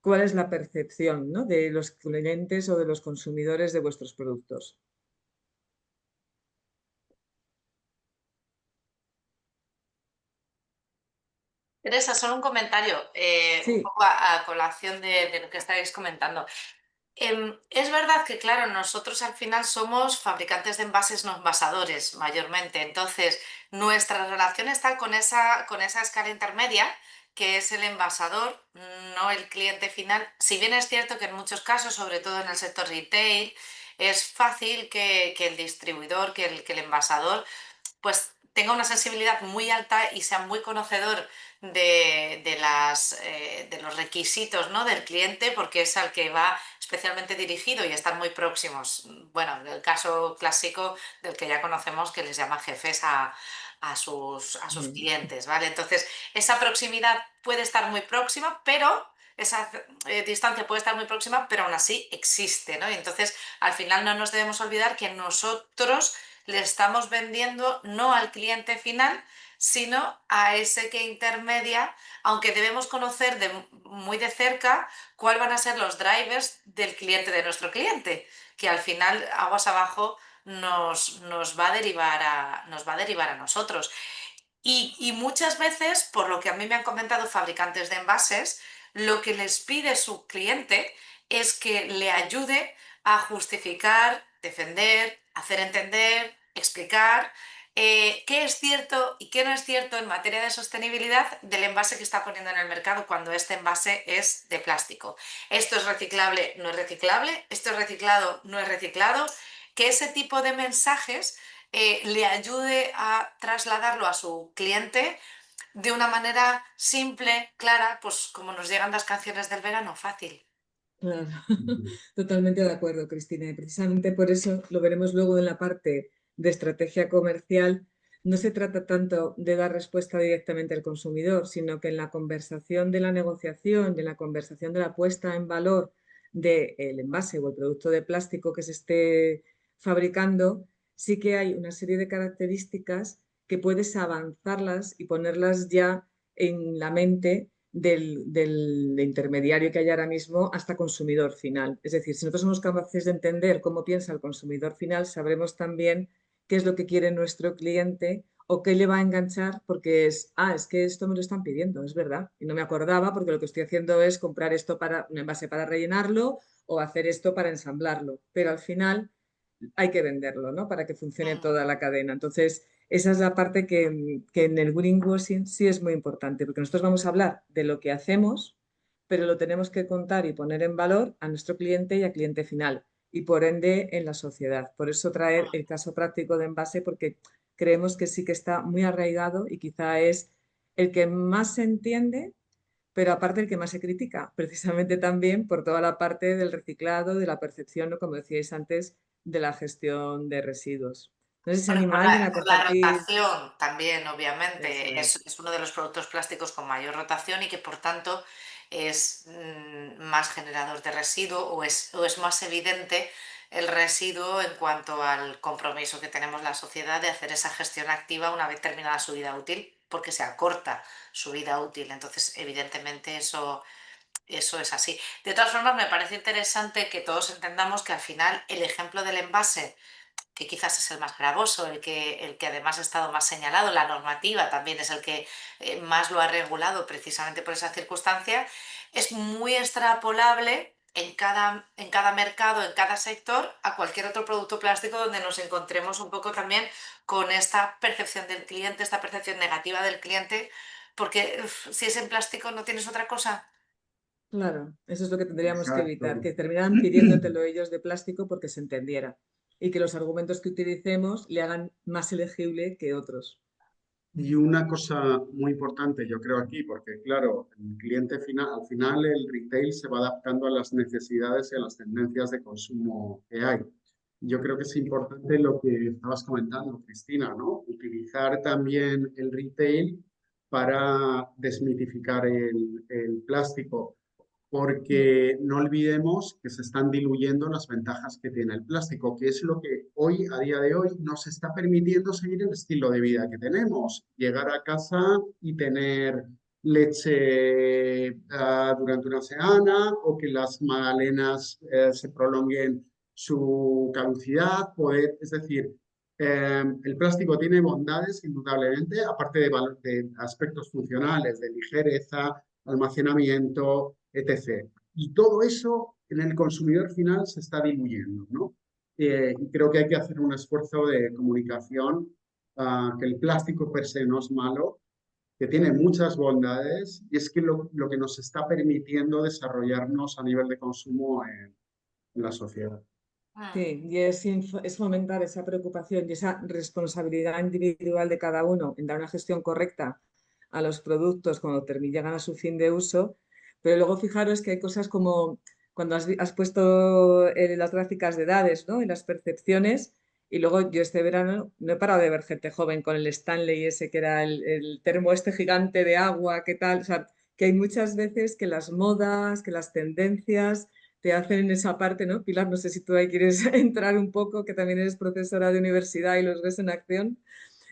cuál es la percepción, ¿no?, de los clientes o de los consumidores de vuestros productos. Teresa, solo un comentario, un Sí, poco a colación de lo que estáis comentando. Es verdad que, claro, nosotros al final somos fabricantes de envases, no envasadores, mayormente. Entonces, nuestra relación está con esa escala intermedia, que es el envasador, no el cliente final. Si bien es cierto que en muchos casos, sobre todo en el sector retail, es fácil que el distribuidor, que el envasador pues tenga una sensibilidad muy alta y sea muy conocedor de los requisitos, ¿no?, del cliente, porque es al que va especialmente dirigido y están muy próximos. Bueno, el caso clásico del que ya conocemos, que les llama jefes a sus clientes, ¿vale? Entonces, esa proximidad puede estar muy próxima, pero esa distancia puede estar muy próxima, pero aún así existe, ¿no? Y entonces, al final no nos debemos olvidar que nosotros le estamos vendiendo no al cliente final, sino a ese que intermedia, aunque debemos conocer muy de cerca cuáles van a ser los drivers del cliente de nuestro cliente, que al final, aguas abajo, nos va a nos va a derivar a nosotros. Y muchas veces, por lo que a mí me han comentado fabricantes de envases, lo que les pide su cliente es que le ayude a justificar, defender, hacer entender, explicar qué es cierto y qué no es cierto en materia de sostenibilidad del envase que está poniendo en el mercado cuando este envase es de plástico. Esto es reciclable, no es reciclable, esto es reciclado, no es reciclado, que ese tipo de mensajes le ayude a trasladarlo a su cliente de una manera simple, clara, pues como nos llegan las canciones del verano, fácil. claro, totalmente de acuerdo, Cristina. Y precisamente por eso lo veremos luego en la parte de estrategia comercial. No se trata tanto de dar respuesta directamente al consumidor, sino que en la conversación de la negociación, de la conversación de la puesta en valor del envase o el producto de plástico que se esté fabricando, sí que hay una serie de características que puedes avanzarlas y ponerlas ya en la mente del intermediario que hay ahora mismo hasta consumidor final. Es decir, si nosotros somos capaces de entender cómo piensa el consumidor final, sabremos también qué es lo que quiere nuestro cliente o qué le va a enganchar porque es que esto me lo están pidiendo, es verdad. Y no me acordaba porque lo que estoy haciendo es comprar esto para un envase para rellenarlo o hacer esto para ensamblarlo. Pero al final hay que venderlo, ¿no?, para que funcione Mm. toda la cadena. Entonces, esa es la parte que en el greenwashing sí es muy importante, porque nosotros vamos a hablar de lo que hacemos, pero lo tenemos que contar y poner en valor a nuestro cliente y al cliente final, y por ende en la sociedad. Por eso traer el caso práctico de Envase, porque creemos que sí que está muy arraigado y quizá es el que más se entiende, pero aparte el que más se critica, precisamente también por toda la parte del reciclado, de la percepción, ¿no?, como decíais antes, de la gestión de residuos. No sé si se Bueno, anima alguien a por la compartir rotación también, eso. obviamente, es uno de los productos plásticos con mayor rotación y que por tanto es más generador de residuo o es más evidente el residuo en cuanto al compromiso que tenemos la sociedad de hacer esa gestión activa una vez terminada su vida útil, porque se acorta su vida útil. Entonces, evidentemente, eso es así. De todas formas, me parece interesante que todos entendamos que al final el ejemplo del envase, que quizás es el más gravoso, el que además ha estado más señalado, la normativa también es el que más lo ha regulado precisamente por esa circunstancia, es muy extrapolable en cada mercado, en cada sector, a cualquier otro producto plástico donde nos encontremos un poco también con esta percepción del cliente, esta percepción negativa del cliente, porque si es en plástico no tienes otra cosa. Claro, eso es lo que tendríamos que evitar, Exacto. que terminaran pidiéndotelo ellos de plástico porque se entendiera y que los argumentos que utilicemos le hagan más elegible que otros. Y una cosa muy importante, yo creo aquí, porque claro, el cliente final, al final el retail se va adaptando a las necesidades y a las tendencias de consumo que hay. Yo creo que es importante lo que estabas comentando, Cristina, ¿no? Utilizar también el retail para desmitificar el plástico, porque no olvidemos que se están diluyendo las ventajas que tiene el plástico, que es lo que hoy, a día de hoy, nos está permitiendo seguir el estilo de vida que tenemos. Llegar a casa y tener leche durante una semana o que las magdalenas se prolonguen su caducidad, es decir, el plástico tiene bondades indudablemente, aparte de aspectos funcionales, de ligereza, almacenamiento, etc. Y todo eso en el consumidor final se está diluyendo, ¿no? Y creo que hay que hacer un esfuerzo de comunicación, que el plástico per se no es malo, que tiene muchas bondades y es que lo que nos está permitiendo desarrollarnos a nivel de consumo en la sociedad. Sí, y es fomentar esa preocupación y esa responsabilidad individual de cada uno en dar una gestión correcta a los productos cuando llegan a su fin de uso, pero luego fijaros que hay cosas como cuando has puesto las gráficas de edades, ¿no? Y las percepciones, y luego yo este verano no he parado de ver gente joven con el Stanley ese que era el termo este gigante de agua, ¿qué tal? O sea, que hay muchas veces que las modas, que las tendencias te hacen en esa parte, ¿no? Pilar, no sé si tú ahí quieres entrar un poco, que también eres profesora de universidad y los ves en acción,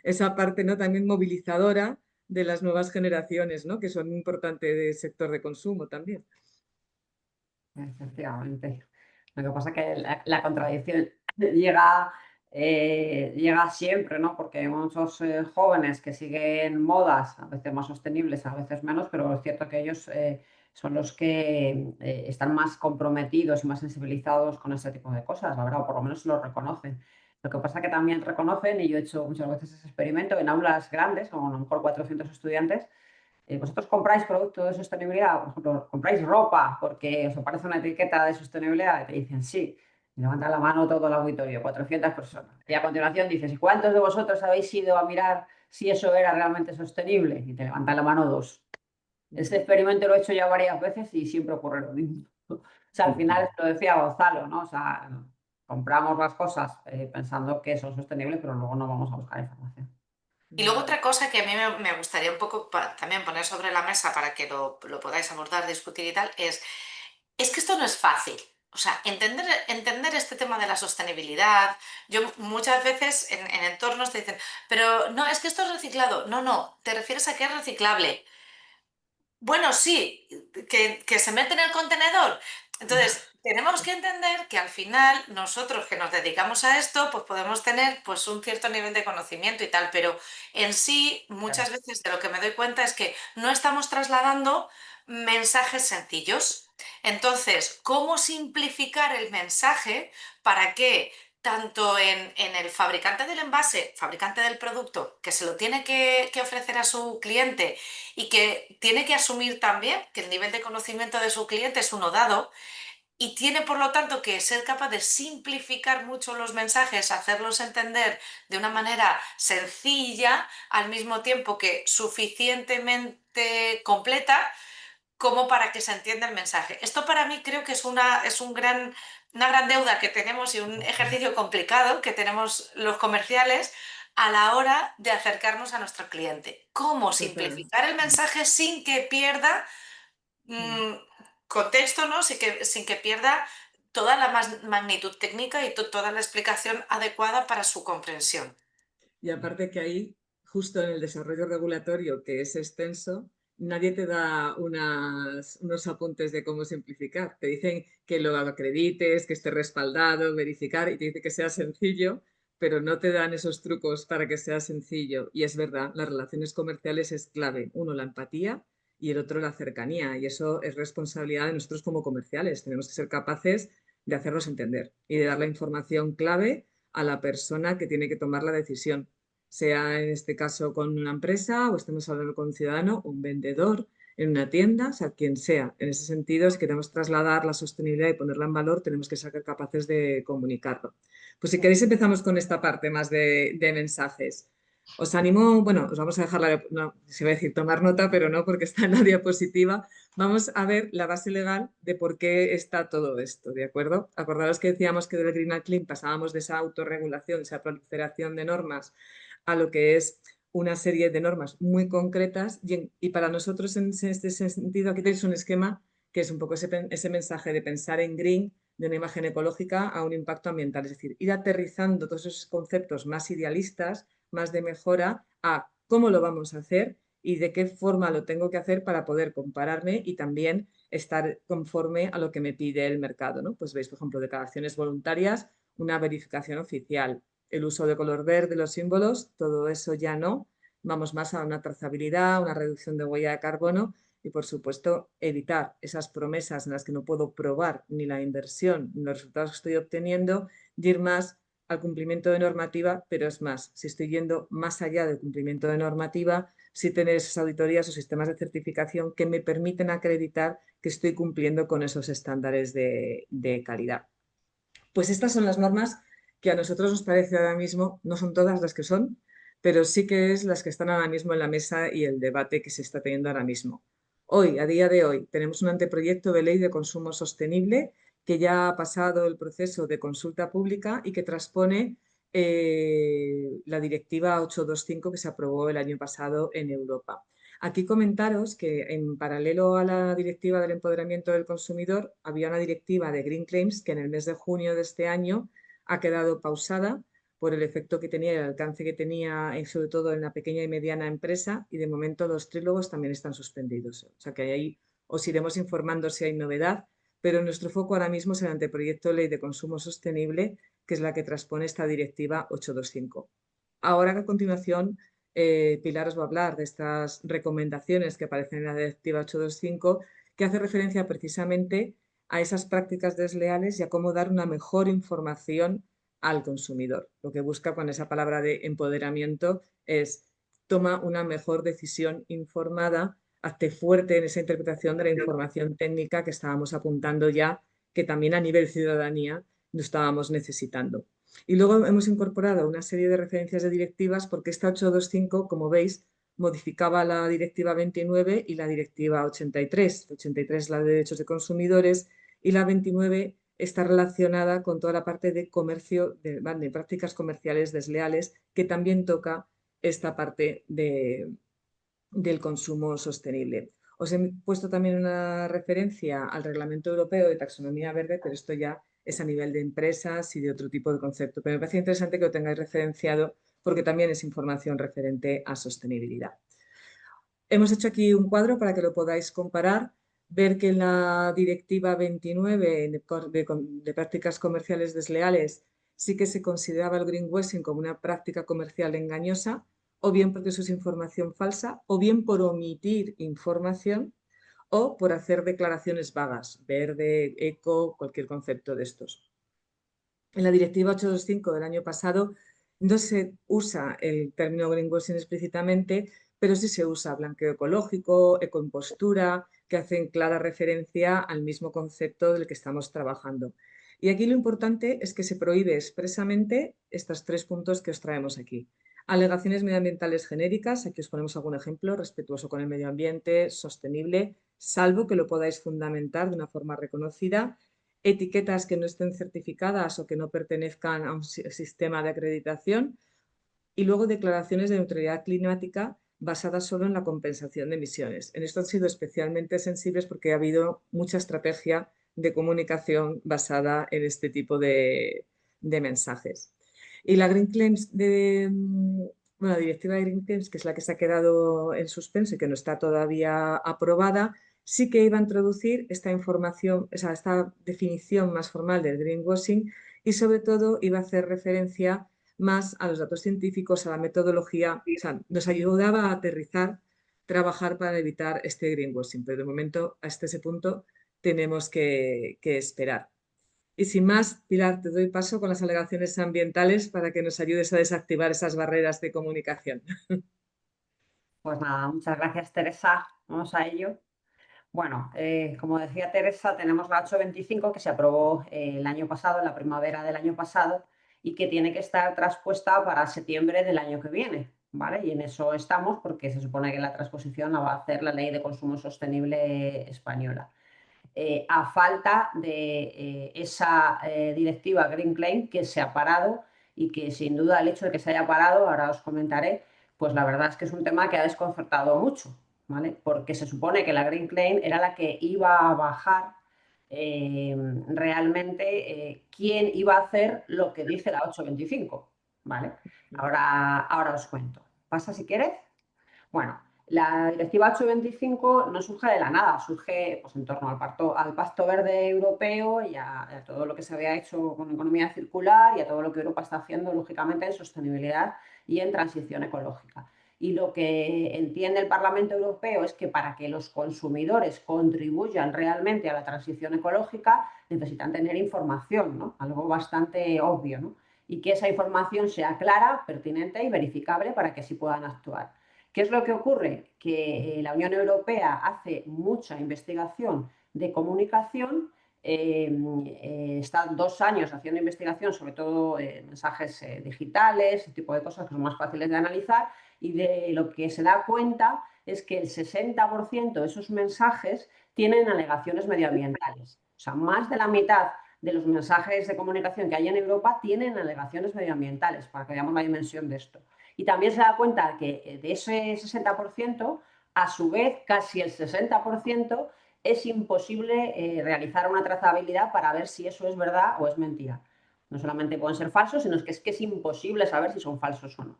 esa parte, ¿no? También movilizadora de las nuevas generaciones, ¿no? Que son importantes del sector de consumo también. Efectivamente. Lo que pasa es que la contradicción llega, llega siempre, ¿no? Porque hay muchos jóvenes que siguen modas, a veces más sostenibles, a veces menos, pero es cierto que ellos son los que están más comprometidos y más sensibilizados con este tipo de cosas, la verdad, o por lo menos lo reconocen. Lo que pasa es que también reconocen, y yo he hecho muchas veces ese experimento en aulas grandes, con a lo mejor 400 estudiantes. ¿Vosotros compráis productos de sostenibilidad? Por ejemplo, ¿compráis ropa porque os aparece una etiqueta de sostenibilidad? Y te dicen sí. Y levanta la mano todo el auditorio, 400 personas. Y a continuación dices, ¿y cuántos de vosotros habéis ido a mirar si eso era realmente sostenible? Y te levantan la mano dos. Este experimento lo he hecho ya varias veces y siempre ocurre lo mismo. O sea, al final lo decía Gonzalo, ¿no? O sea, compramos las cosas pensando que son sostenibles, pero luego no vamos a buscar información. Y luego otra cosa que a mí me gustaría un poco también poner sobre la mesa para que lo podáis abordar, discutir y tal, es que esto no es fácil. O sea, entender este tema de la sostenibilidad, yo muchas veces en entornos te dicen, pero no, es que esto es reciclado. No, no, te refieres a que es reciclable. Bueno, sí, que se mete en el contenedor. Entonces, tenemos que entender que al final nosotros que nos dedicamos a esto, pues podemos tener pues un cierto nivel de conocimiento y tal, pero en sí Claro. muchas veces de lo que me doy cuenta es que no estamos trasladando mensajes sencillos. Entonces, ¿cómo simplificar el mensaje para que tanto en el fabricante del envase, fabricante del producto, que se lo tiene que ofrecer a su cliente, y que tiene que asumir también que el nivel de conocimiento de su cliente es uno dado y tiene por lo tanto que ser capaz de simplificar mucho los mensajes, hacerlos entender de una manera sencilla, al mismo tiempo que suficientemente completa como para que se entienda el mensaje? Esto para mí creo que una gran deuda que tenemos y un ejercicio complicado que tenemos los comerciales a la hora de acercarnos a nuestro cliente. ¿Cómo Total. simplificar el mensaje sin que pierda mm, contexto, ¿no? Sin que pierda toda la magnitud técnica y toda la explicación adecuada para su comprensión? Y aparte que ahí, justo en el desarrollo regulatorio, que es extenso, nadie te da unos apuntes de cómo simplificar. Te dicen que lo acredites, que esté respaldado, verificar, y te dice que sea sencillo, pero no te dan esos trucos para que sea sencillo. Y es verdad, las relaciones comerciales es clave. Uno, la empatía y el otro, la cercanía. Y eso es responsabilidad de nosotros como comerciales. Tenemos que ser capaces de hacerlos entender y de dar la información clave a la persona que tiene que tomar la decisión, sea en este caso con una empresa o estemos hablando con un ciudadano, un vendedor en una tienda, o sea, quien sea. En ese sentido, si queremos trasladar la sostenibilidad y ponerla en valor, tenemos que ser capaces de comunicarlo. Pues si queréis empezamos con esta parte más de mensajes. Os animo, bueno, os vamos a dejar no, se va a decir tomar nota, pero no porque está en la diapositiva. Vamos a ver la base legal de por qué está todo esto, ¿de acuerdo? Acordaros que decíamos que del Green al Clean pasábamos de esa autorregulación, de esa proliferación de normas, a lo que es una serie de normas muy concretas y para nosotros en este sentido aquí tenéis un esquema que es un poco ese mensaje de pensar en green, de una imagen ecológica a un impacto ambiental, es decir, ir aterrizando todos esos conceptos más idealistas, más de mejora, a cómo lo vamos a hacer y de qué forma lo tengo que hacer para poder compararme y también estar conforme a lo que me pide el mercado, ¿no? Pues veis, por ejemplo, declaraciones voluntarias, una verificación oficial, el uso de color verde, los símbolos, todo eso ya no. Vamos más a una trazabilidad, una reducción de huella de carbono y, por supuesto, evitar esas promesas en las que no puedo probar ni la inversión ni los resultados que estoy obteniendo, y ir más al cumplimiento de normativa, pero es más, si estoy yendo más allá del cumplimiento de normativa, sí tener esas auditorías o sistemas de certificación que me permiten acreditar que estoy cumpliendo con esos estándares de calidad. Pues estas son las normas que a nosotros nos parece ahora mismo, no son todas las que son, pero sí que es las que están ahora mismo en la mesa y el debate que se está teniendo ahora mismo. Hoy, a día de hoy, tenemos un anteproyecto de ley de consumo sostenible que ya ha pasado el proceso de consulta pública y que transpone la Directiva 825 que se aprobó el año pasado en Europa. Aquí comentaros que en paralelo a la Directiva del Empoderamiento del Consumidor había una directiva de Green Claims que en el mes de junio de este año ha quedado pausada por el efecto que tenía y el alcance que tenía, sobre todo en la pequeña y mediana empresa, y de momento los trílogos también están suspendidos. O sea que ahí os iremos informando si hay novedad, pero nuestro foco ahora mismo es el anteproyecto de ley de consumo sostenible, que es la que transpone esta Directiva 825. Ahora, a continuación, Pilar os va a hablar de estas recomendaciones que aparecen en la Directiva 825, que hace referencia precisamente a esas prácticas desleales y a cómo dar una mejor información al consumidor. Lo que busca con esa palabra de empoderamiento es toma una mejor decisión informada, hazte fuerte en esa interpretación de la información técnica que estábamos apuntando ya, que también a nivel ciudadanía lo estábamos necesitando. Y luego hemos incorporado una serie de referencias de directivas porque esta 825, como veis, modificaba la Directiva 29 y la Directiva 83. La 83 es la de derechos de consumidores y la 29 está relacionada con toda la parte de comercio, de prácticas comerciales desleales, que también toca esta parte del consumo sostenible. Os he puesto también una referencia al Reglamento Europeo de Taxonomía Verde, pero esto ya es a nivel de empresas y de otro tipo de concepto. Pero me parece interesante que lo tengáis referenciado porque también es información referente a sostenibilidad. Hemos hecho aquí un cuadro para que lo podáis comparar, ver que en la Directiva 29 de prácticas comerciales desleales sí que se consideraba el greenwashing como una práctica comercial engañosa, o bien porque eso es información falsa, o bien por omitir información, o por hacer declaraciones vagas, verde, eco, cualquier concepto de estos. En la Directiva 825 del año pasado no se usa el término greenwashing explícitamente, pero sí se usa blanqueo ecológico, ecoimpostura, que hacen clara referencia al mismo concepto del que estamos trabajando. Y aquí lo importante es que se prohíbe expresamente estos 3 puntos que os traemos aquí. Alegaciones medioambientales genéricas, aquí os ponemos algún ejemplo, respetuoso con el medio ambiente, sostenible, salvo que lo podáis fundamentar de una forma reconocida. Etiquetas que no estén certificadas o que no pertenezcan a un sistema de acreditación, y luego declaraciones de neutralidad climática basadas solo en la compensación de emisiones. En esto han sido especialmente sensibles porque ha habido mucha estrategia de comunicación basada en este tipo de mensajes. Y la Green Claims la directiva de Green Claims, que es la que se ha quedado en suspenso y que no está todavía aprobada, sí que iba a introducir esta información, o sea, esta definición más formal del greenwashing, y sobre todo iba a hacer referencia más a los datos científicos, a la metodología, o sea, nos ayudaba a aterrizar, trabajar para evitar este greenwashing, pero de momento hasta ese punto tenemos que esperar. Y sin más, Pilar, te doy paso con las alegaciones ambientales para que nos ayudes a desactivar esas barreras de comunicación. Pues nada, muchas gracias, Teresa. Vamos a ello. Bueno, como decía Teresa, tenemos la 825 que se aprobó el año pasado, en la primavera del año pasado, y que tiene que estar traspuesta para septiembre del año que viene, ¿vale? Y en eso estamos porque se supone que la transposición la va a hacer la Ley de Consumo Sostenible española. A falta de esa directiva Green Claim que se ha parado y que sin duda el hecho de que se haya parado, ahora os comentaré, pues la verdad es que es un tema que ha desconcertado mucho, ¿vale? Porque se supone que la Green Claim era la que iba a bajar realmente quién iba a hacer lo que dice la 825, ¿vale? Ahora os cuento. ¿Pasa si quieres? Bueno, La directiva 825 no surge de la nada, surge pues, en torno al Pacto Verde Europeo y a todo lo que se había hecho con economía circular y a todo lo que Europa está haciendo, lógicamente, en sostenibilidad y en transición ecológica. Y lo que entiende el Parlamento Europeo es que para que los consumidores contribuyan realmente a la transición ecológica necesitan tener información, ¿no? Algo bastante obvio, ¿no? Y que esa información sea clara, pertinente y verificable para que así puedan actuar. ¿Qué es lo que ocurre? Que la Unión Europea hace mucha investigación de comunicación, está 2 años haciendo investigación, sobre todo mensajes digitales, ese tipo de cosas que son más fáciles de analizar, y de lo que se da cuenta es que el 60% de esos mensajes tienen alegaciones medioambientales. O sea, más de la mitad de los mensajes de comunicación que hay en Europa tienen alegaciones medioambientales, para que veamos la dimensión de esto. Y también se da cuenta que de ese 60%, a su vez, casi el 60% es imposible realizar una trazabilidad para ver si eso es verdad o es mentira. No solamente pueden ser falsos, sino que es imposible saber si son falsos o no.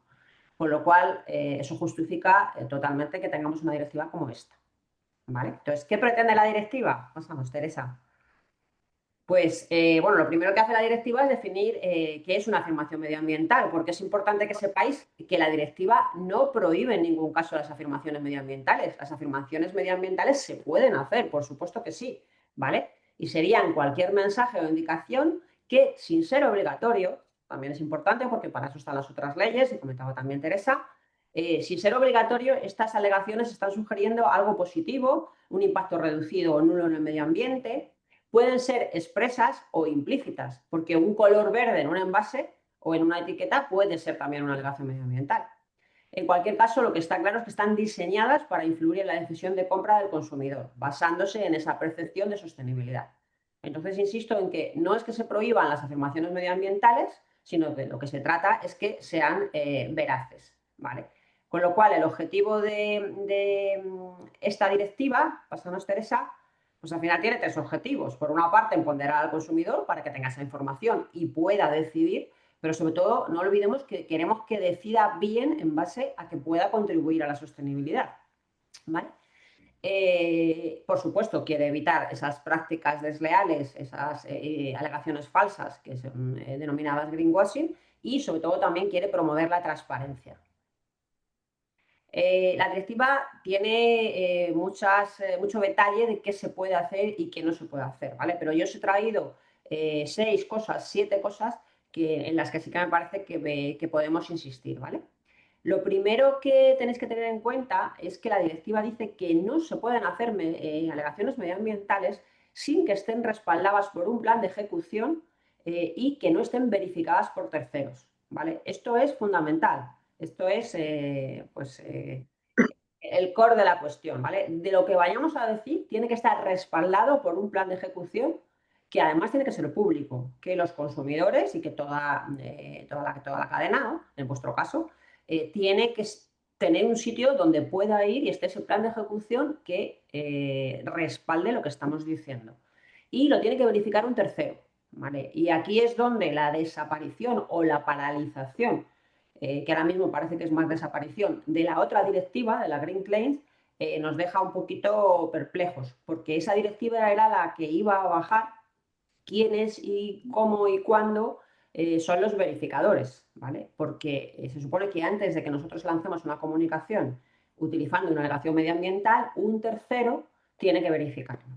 Con lo cual, eso justifica totalmente que tengamos una directiva como esta. ¿Vale? Entonces, ¿qué pretende la directiva? Pasamos, Teresa. Pues, bueno, lo primero que hace la directiva es definir qué es una afirmación medioambiental, porque es importante que sepáis que la directiva no prohíbe en ningún caso las afirmaciones medioambientales. Las afirmaciones medioambientales se pueden hacer, por supuesto que sí, ¿vale? Y serían cualquier mensaje o indicación que, sin ser obligatorio, también es importante porque para eso están las otras leyes, y comentaba también Teresa, sin ser obligatorio, estas alegaciones están sugiriendo algo positivo, un impacto reducido o nulo en el medio ambiente. Pueden ser expresas o implícitas, porque un color verde en un envase o en una etiqueta puede ser también una alegación medioambiental. En cualquier caso, lo que está claro es que están diseñadas para influir en la decisión de compra del consumidor, basándose en esa percepción de sostenibilidad. Entonces, insisto en que no es que se prohíban las afirmaciones medioambientales, sino que lo que se trata es que sean veraces, ¿vale? Con lo cual, el objetivo de esta directiva, pasamos Teresa, pues al final tiene 3 objetivos. Por una parte, empoderar al consumidor para que tenga esa información y pueda decidir, pero sobre todo no olvidemos que queremos que decida bien en base a que pueda contribuir a la sostenibilidad. ¿Vale? Por supuesto, quiere evitar esas prácticas desleales, esas alegaciones falsas que son denominadas greenwashing, y sobre todo también quiere promover la transparencia. La directiva tiene mucho detalle de qué se puede hacer y qué no se puede hacer, ¿vale? Pero yo os he traído 7 cosas en las que sí que me parece que podemos insistir, ¿vale? Lo primero que tenéis que tener en cuenta es que la directiva dice que no se pueden hacer alegaciones medioambientales sin que estén respaldadas por un plan de ejecución y que no estén verificadas por terceros, ¿vale? Esto es fundamental. Esto es el core de la cuestión, ¿vale? De lo que vayamos a decir tiene que estar respaldado por un plan de ejecución que además tiene que ser público, que los consumidores y que toda la cadena, ¿no? En vuestro caso, tiene que tener un sitio donde pueda ir y esté ese plan de ejecución que respalde lo que estamos diciendo. Y lo tiene que verificar un tercero, ¿vale? Y aquí es donde la desaparición o la paralización, que ahora mismo parece que es más desaparición, de la otra directiva, de la Green Claims, nos deja un poquito perplejos, porque esa directiva era la que iba a bajar quiénes y cómo y cuándo son los verificadores, ¿vale? Porque se supone que antes de que nosotros lancemos una comunicación utilizando una alegación medioambiental, un tercero tiene que verificarlo.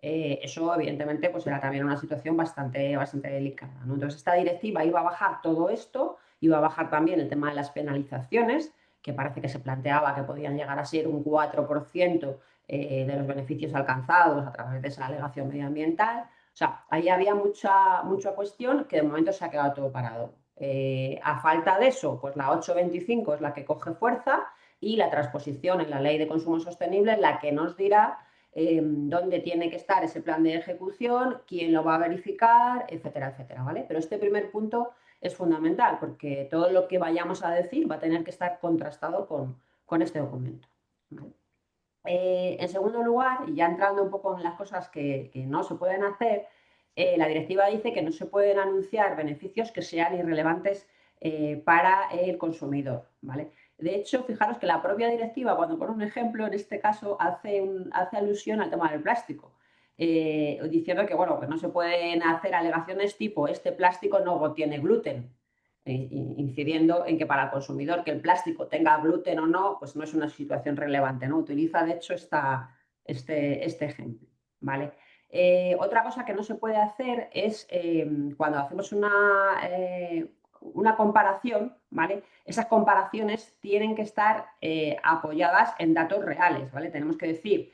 Eso, evidentemente, pues era también una situación bastante delicada, ¿no? Entonces, esta directiva iba a bajar todo esto, iba a bajar también el tema de las penalizaciones, que parece que se planteaba que podían llegar a ser un 4% de los beneficios alcanzados a través de esa alegación medioambiental. O sea, ahí había mucha cuestión que de momento se ha quedado todo parado. A falta de eso, pues la 825 es la que coge fuerza y la transposición en la Ley de Consumo Sostenible es la que nos dirá dónde tiene que estar ese plan de ejecución, quién lo va a verificar, etcétera, etcétera, ¿vale? Pero este primer punto es fundamental porque todo lo que vayamos a decir va a tener que estar contrastado con este documento, ¿vale? En segundo lugar, y ya entrando un poco en las cosas que no se pueden hacer, la directiva dice que no se pueden anunciar beneficios que sean irrelevantes para el consumidor, ¿vale? De hecho, fijaros que la propia directiva, cuando pone un ejemplo, en este caso hace alusión al tema del plástico, diciendo que, bueno, que no se pueden hacer alegaciones tipo este plástico no tiene gluten, incidiendo en que para el consumidor que el plástico tenga gluten o no, pues no es una situación relevante, ¿no? Utiliza, de hecho, este ejemplo, ¿vale? Otra cosa que no se puede hacer es cuando hacemos una comparación, ¿vale? Esas comparaciones tienen que estar apoyadas en datos reales, ¿vale? Tenemos que decir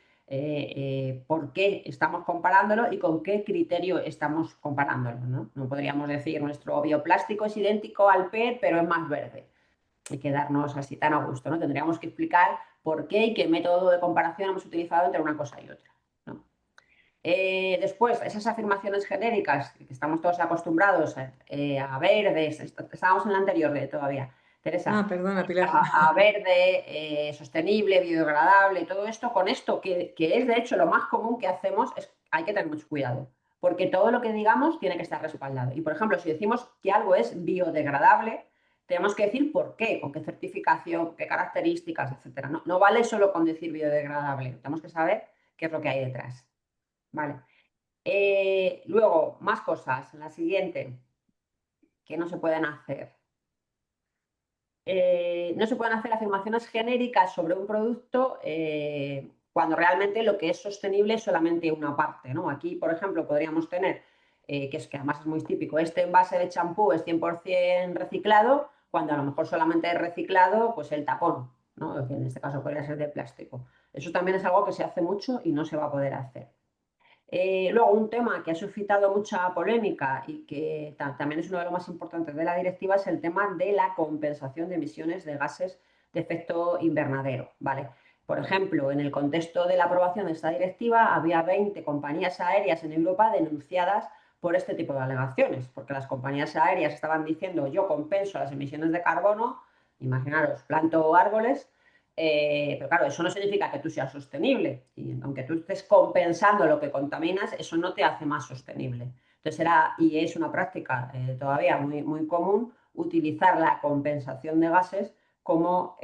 por qué estamos comparándolo y con qué criterio estamos comparándolo, ¿no? No podríamos decir nuestro bioplástico es idéntico al PET, pero es más verde y quedarnos así tan a gusto, ¿no? Tendríamos que explicar por qué y qué método de comparación hemos utilizado entre una cosa y otra, ¿no? Después, esas afirmaciones genéricas que estamos todos acostumbrados a verdes, estábamos en la anterior todavía, Teresa, Perdona, Pilar. a verde, sostenible, biodegradable, todo esto, con esto que es de hecho lo más común que hacemos, hay que tener mucho cuidado, porque todo lo que digamos tiene que estar respaldado. Y por ejemplo, si decimos que algo es biodegradable, tenemos que decir por qué, con qué certificación, qué características, etcétera. No vale solo con decir biodegradable, tenemos que saber qué es lo que hay detrás. Vale. Luego, más cosas. La siguiente, que no se pueden hacer. No se pueden hacer afirmaciones genéricas sobre un producto cuando realmente lo que es sostenible es solamente una parte, ¿no? Aquí, por ejemplo, podríamos tener, que además es muy típico, este envase de champú es 100% reciclado, cuando a lo mejor solamente es reciclado pues el tapón, ¿no? Que en este caso podría ser de plástico. Eso también es algo que se hace mucho y no se va a poder hacer. Luego, un tema que ha suscitado mucha polémica y que también es uno de los más importantes de la directiva es el tema de la compensación de emisiones de gases de efecto invernadero, ¿vale? Por ejemplo, en el contexto de la aprobación de esta directiva, había 20 compañías aéreas en Europa denunciadas por este tipo de alegaciones, porque las compañías aéreas estaban diciendo yo compenso las emisiones de carbono, imaginaros, planto árboles, pero claro, eso no significa que tú seas sostenible. Y aunque tú estés compensando lo que contaminas, eso no te hace más sostenible. Entonces y es una práctica todavía muy, muy común utilizar la compensación de gases como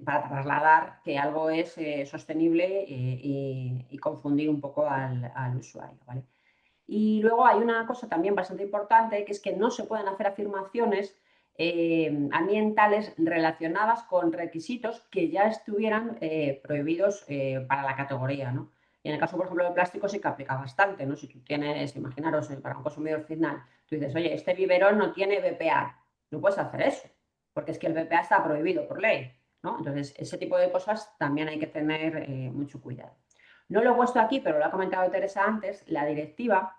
para trasladar que algo es sostenible y confundir un poco al usuario, ¿vale? Y luego hay una cosa también bastante importante, que es que no se pueden hacer afirmaciones ambientales relacionadas con requisitos que ya estuvieran prohibidos para la categoría, ¿no? Y en el caso, por ejemplo, del plástico sí que aplica bastante, ¿no? Si tú tienes, imaginaros, para un consumidor final, tú dices, oye, este biberón no tiene BPA, no puedes hacer eso, porque es que el BPA está prohibido por ley, ¿no? Entonces, ese tipo de cosas también hay que tener mucho cuidado. No lo he puesto aquí, pero lo ha comentado Teresa antes, la directiva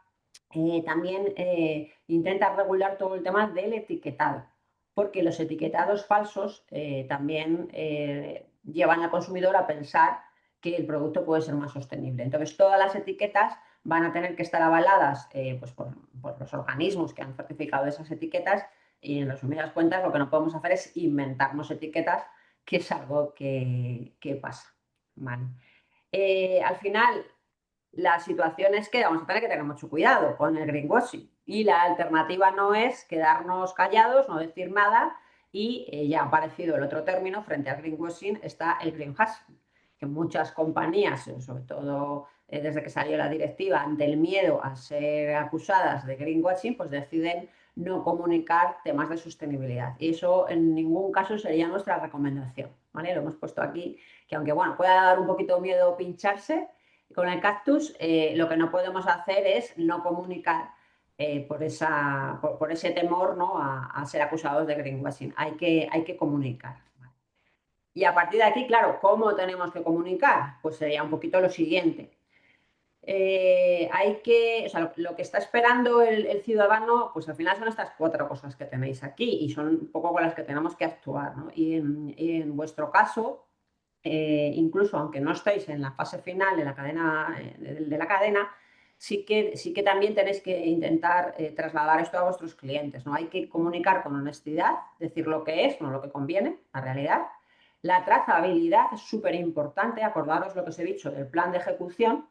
también intenta regular todo el tema del etiquetado, porque los etiquetados falsos también llevan al consumidor a pensar que el producto puede ser más sostenible. Entonces, todas las etiquetas van a tener que estar avaladas pues por los organismos que han certificado esas etiquetas y, en resumidas cuentas, lo que no podemos hacer es inventarnos etiquetas, que es algo que pasa. ¿Vale? Al final, la situación es que vamos a tener que tener mucho cuidado con el greenwashing y la alternativa no es quedarnos callados, no decir nada y ya ha aparecido el otro término frente al greenwashing, está el greenwashing, que muchas compañías, sobre todo desde que salió la directiva, ante el miedo a ser acusadas de greenwashing, pues deciden no comunicar temas de sostenibilidad y eso en ningún caso sería nuestra recomendación, ¿vale? Lo hemos puesto aquí, que aunque bueno, pueda dar un poquito miedo pincharse, con el cactus lo que no podemos hacer es no comunicar por ese temor, ¿no? a ser acusados de greenwashing. Hay que comunicar. Y a partir de aquí, claro, ¿cómo tenemos que comunicar? Pues sería un poquito lo siguiente. O sea, lo que está esperando el ciudadano, pues al final son estas 4 cosas que tenéis aquí y son un poco con las que tenemos que actuar, ¿no? Y en vuestro caso, incluso aunque no estéis en la fase final de la cadena, sí que también tenéis que intentar trasladar esto a vuestros clientes, ¿no? Hay que comunicar con honestidad, decir lo que es, no lo que conviene, la realidad. La trazabilidad es súper importante, acordaros lo que os he dicho del plan de ejecución,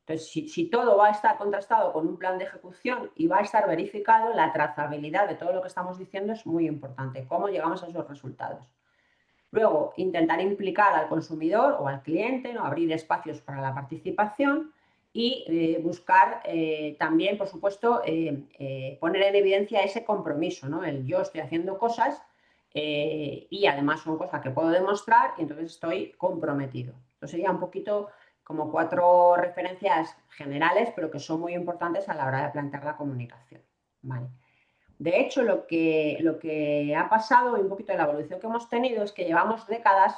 Entonces, si todo va a estar contrastado con un plan de ejecución y va a estar verificado, la trazabilidad de todo lo que estamos diciendo es muy importante, cómo llegamos a esos resultados. Luego, intentar implicar al consumidor o al cliente, ¿no? Abrir espacios para la participación y buscar también, por supuesto, poner en evidencia ese compromiso, ¿no? El yo estoy haciendo cosas y además son cosas que puedo demostrar y entonces estoy comprometido. Entonces sería un poquito como 4 referencias generales, pero que son muy importantes a la hora de plantear la comunicación. ¿Vale? De hecho, lo que ha pasado y un poquito de la evolución que hemos tenido es que llevamos décadas,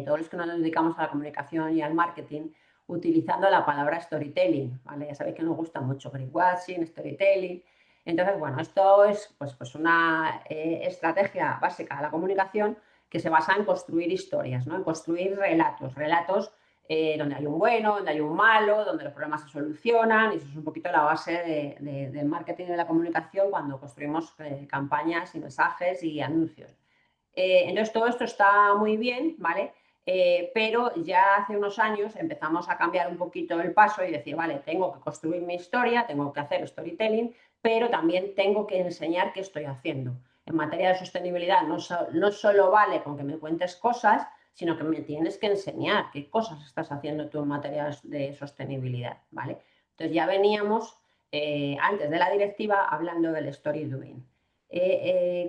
todos los que nos dedicamos a la comunicación y al marketing, utilizando la palabra storytelling, ¿vale? Ya sabéis que nos gusta mucho greenwashing, storytelling. Entonces, bueno, esto es pues una estrategia básica de la comunicación que se basa en construir historias, ¿no? En construir relatos donde hay un bueno, donde hay un malo, donde los problemas se solucionan, y eso es un poquito la base del marketing y de la comunicación cuando construimos campañas y mensajes y anuncios. Entonces todo esto está muy bien, ¿vale? Pero ya hace unos años empezamos a cambiar un poquito el paso y decir, vale, tengo que construir mi historia, tengo que hacer storytelling, pero también tengo que enseñar qué estoy haciendo. En materia de sostenibilidad no solo vale con que me cuentes cosas, sino que me tienes que enseñar qué cosas estás haciendo tú en materia de sostenibilidad, ¿vale? Entonces ya veníamos antes de la directiva hablando del story doing.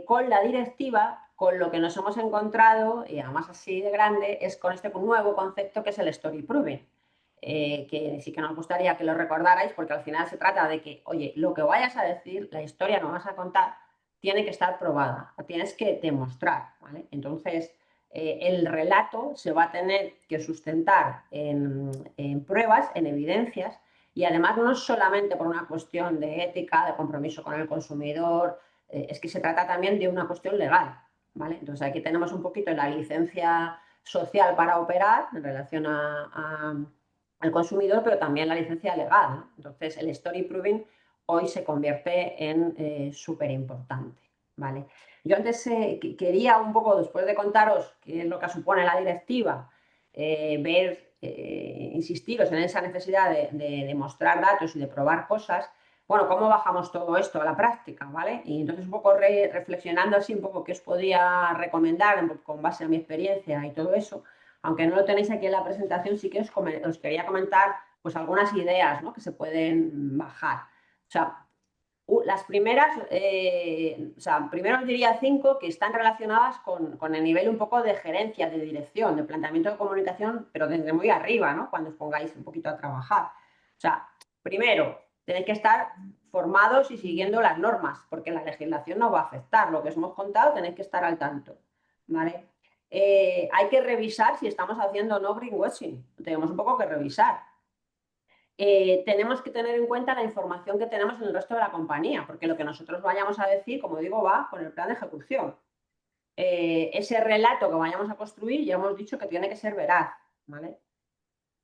Con la directiva, con lo que nos hemos encontrado, y además así de grande, es con este nuevo concepto que es el story proving. Que sí que nos gustaría que lo recordarais, porque al final se trata de que, oye, lo que vayas a decir, la historia que vas a contar, tiene que estar probada, tienes que demostrar, ¿vale? Entonces, el relato se va a tener que sustentar en pruebas, en evidencias, y además no solamente por una cuestión de ética, de compromiso con el consumidor, es que se trata también de una cuestión legal, ¿vale? Entonces aquí tenemos un poquito la licencia social para operar en relación al consumidor, pero también la licencia legal, ¿no? Entonces el story proving hoy se convierte en súper importante, ¿vale? Yo antes quería un poco, después de contaros qué es lo que supone la directiva, insistiros en esa necesidad de mostrar datos y de probar cosas. Bueno, ¿cómo bajamos todo esto a la práctica? ¿Vale? Y entonces un poco reflexionando así un poco qué os podía recomendar con base a mi experiencia y todo eso, aunque no lo tenéis aquí en la presentación, sí que os quería comentar pues algunas ideas, ¿no? Que se pueden bajar. O sea, las primeras, primero os diría 5 que están relacionadas con el nivel un poco de gerencia, de dirección, de planteamiento de comunicación, pero desde muy arriba, ¿no? Cuando os pongáis un poquito a trabajar. O sea, primero, tenéis que estar formados y siguiendo las normas, porque la legislación no va a afectar. Lo que os hemos contado, tenéis que estar al tanto, ¿vale? Hay que revisar si estamos haciendo o no greenwashing. Tenemos un poco que revisar. Tenemos que tener en cuenta la información que tenemos en el resto de la compañía, porque lo que nosotros vayamos a decir, como digo, va con el plan de ejecución. Ese relato que vayamos a construir, ya hemos dicho que tiene que ser veraz, ¿vale?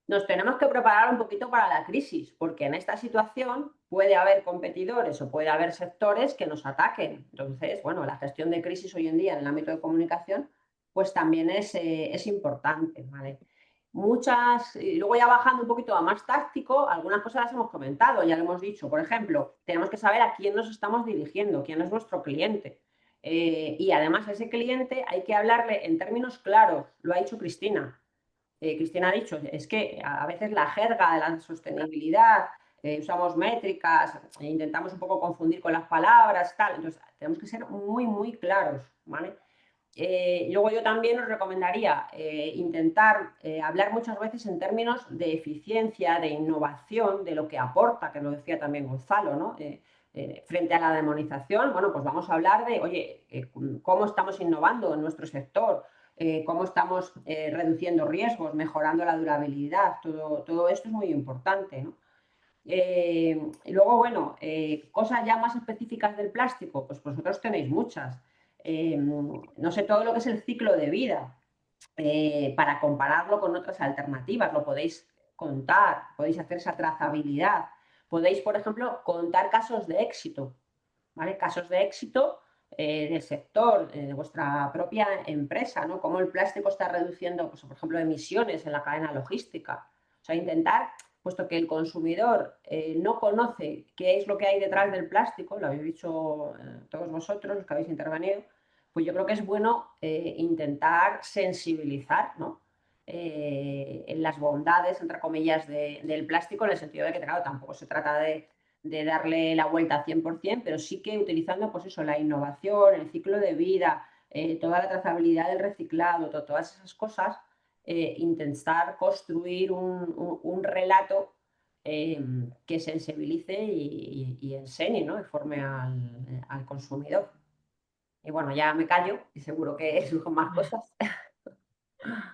Nos tenemos que preparar un poquito para la crisis, porque en esta situación puede haber competidores o puede haber sectores que nos ataquen. Entonces, bueno, la gestión de crisis hoy en día en el ámbito de comunicación, pues también es importante, ¿vale? Y luego ya bajando un poquito a más táctico, algunas cosas las hemos comentado, ya lo hemos dicho. Por ejemplo, tenemos que saber a quién nos estamos dirigiendo, quién es nuestro cliente. Y además a ese cliente hay que hablarle en términos claros, lo ha dicho Cristina. Cristina ha dicho, es que a veces la jerga de la sostenibilidad, usamos métricas, intentamos un poco confundir con las palabras, tal. Entonces, tenemos que ser muy, muy claros, ¿vale? Luego yo también os recomendaría intentar hablar muchas veces en términos de eficiencia, de innovación, de lo que aporta, que lo decía también Gonzalo, ¿no? Frente a la demonización, bueno, pues vamos a hablar de, oye, cómo estamos innovando en nuestro sector, cómo estamos reduciendo riesgos, mejorando la durabilidad, todo esto es muy importante, ¿no? Y luego, bueno, cosas ya más específicas del plástico, pues vosotros tenéis muchas. No sé, todo lo que es el ciclo de vida, para compararlo con otras alternativas, lo podéis contar, podéis hacer esa trazabilidad. Podéis, por ejemplo, contar casos de éxito, ¿vale? Casos de éxito del sector, de vuestra propia empresa, ¿no? Cómo el plástico está reduciendo, pues, por ejemplo, emisiones en la cadena logística. O sea, intentar puesto que el consumidor no conoce qué es lo que hay detrás del plástico, lo habéis dicho todos vosotros, los que habéis intervenido, pues yo creo que es bueno intentar sensibilizar, ¿no? En las bondades, entre comillas, del plástico, en el sentido de que, claro, tampoco se trata de darle la vuelta al 100%, pero sí que utilizando, pues eso, la innovación, el ciclo de vida, toda la trazabilidad del reciclado, todas esas cosas, intentar construir un relato que sensibilice y enseñe, ¿no? Y forme al consumidor. Y bueno, ya me callo y seguro que surgen más cosas.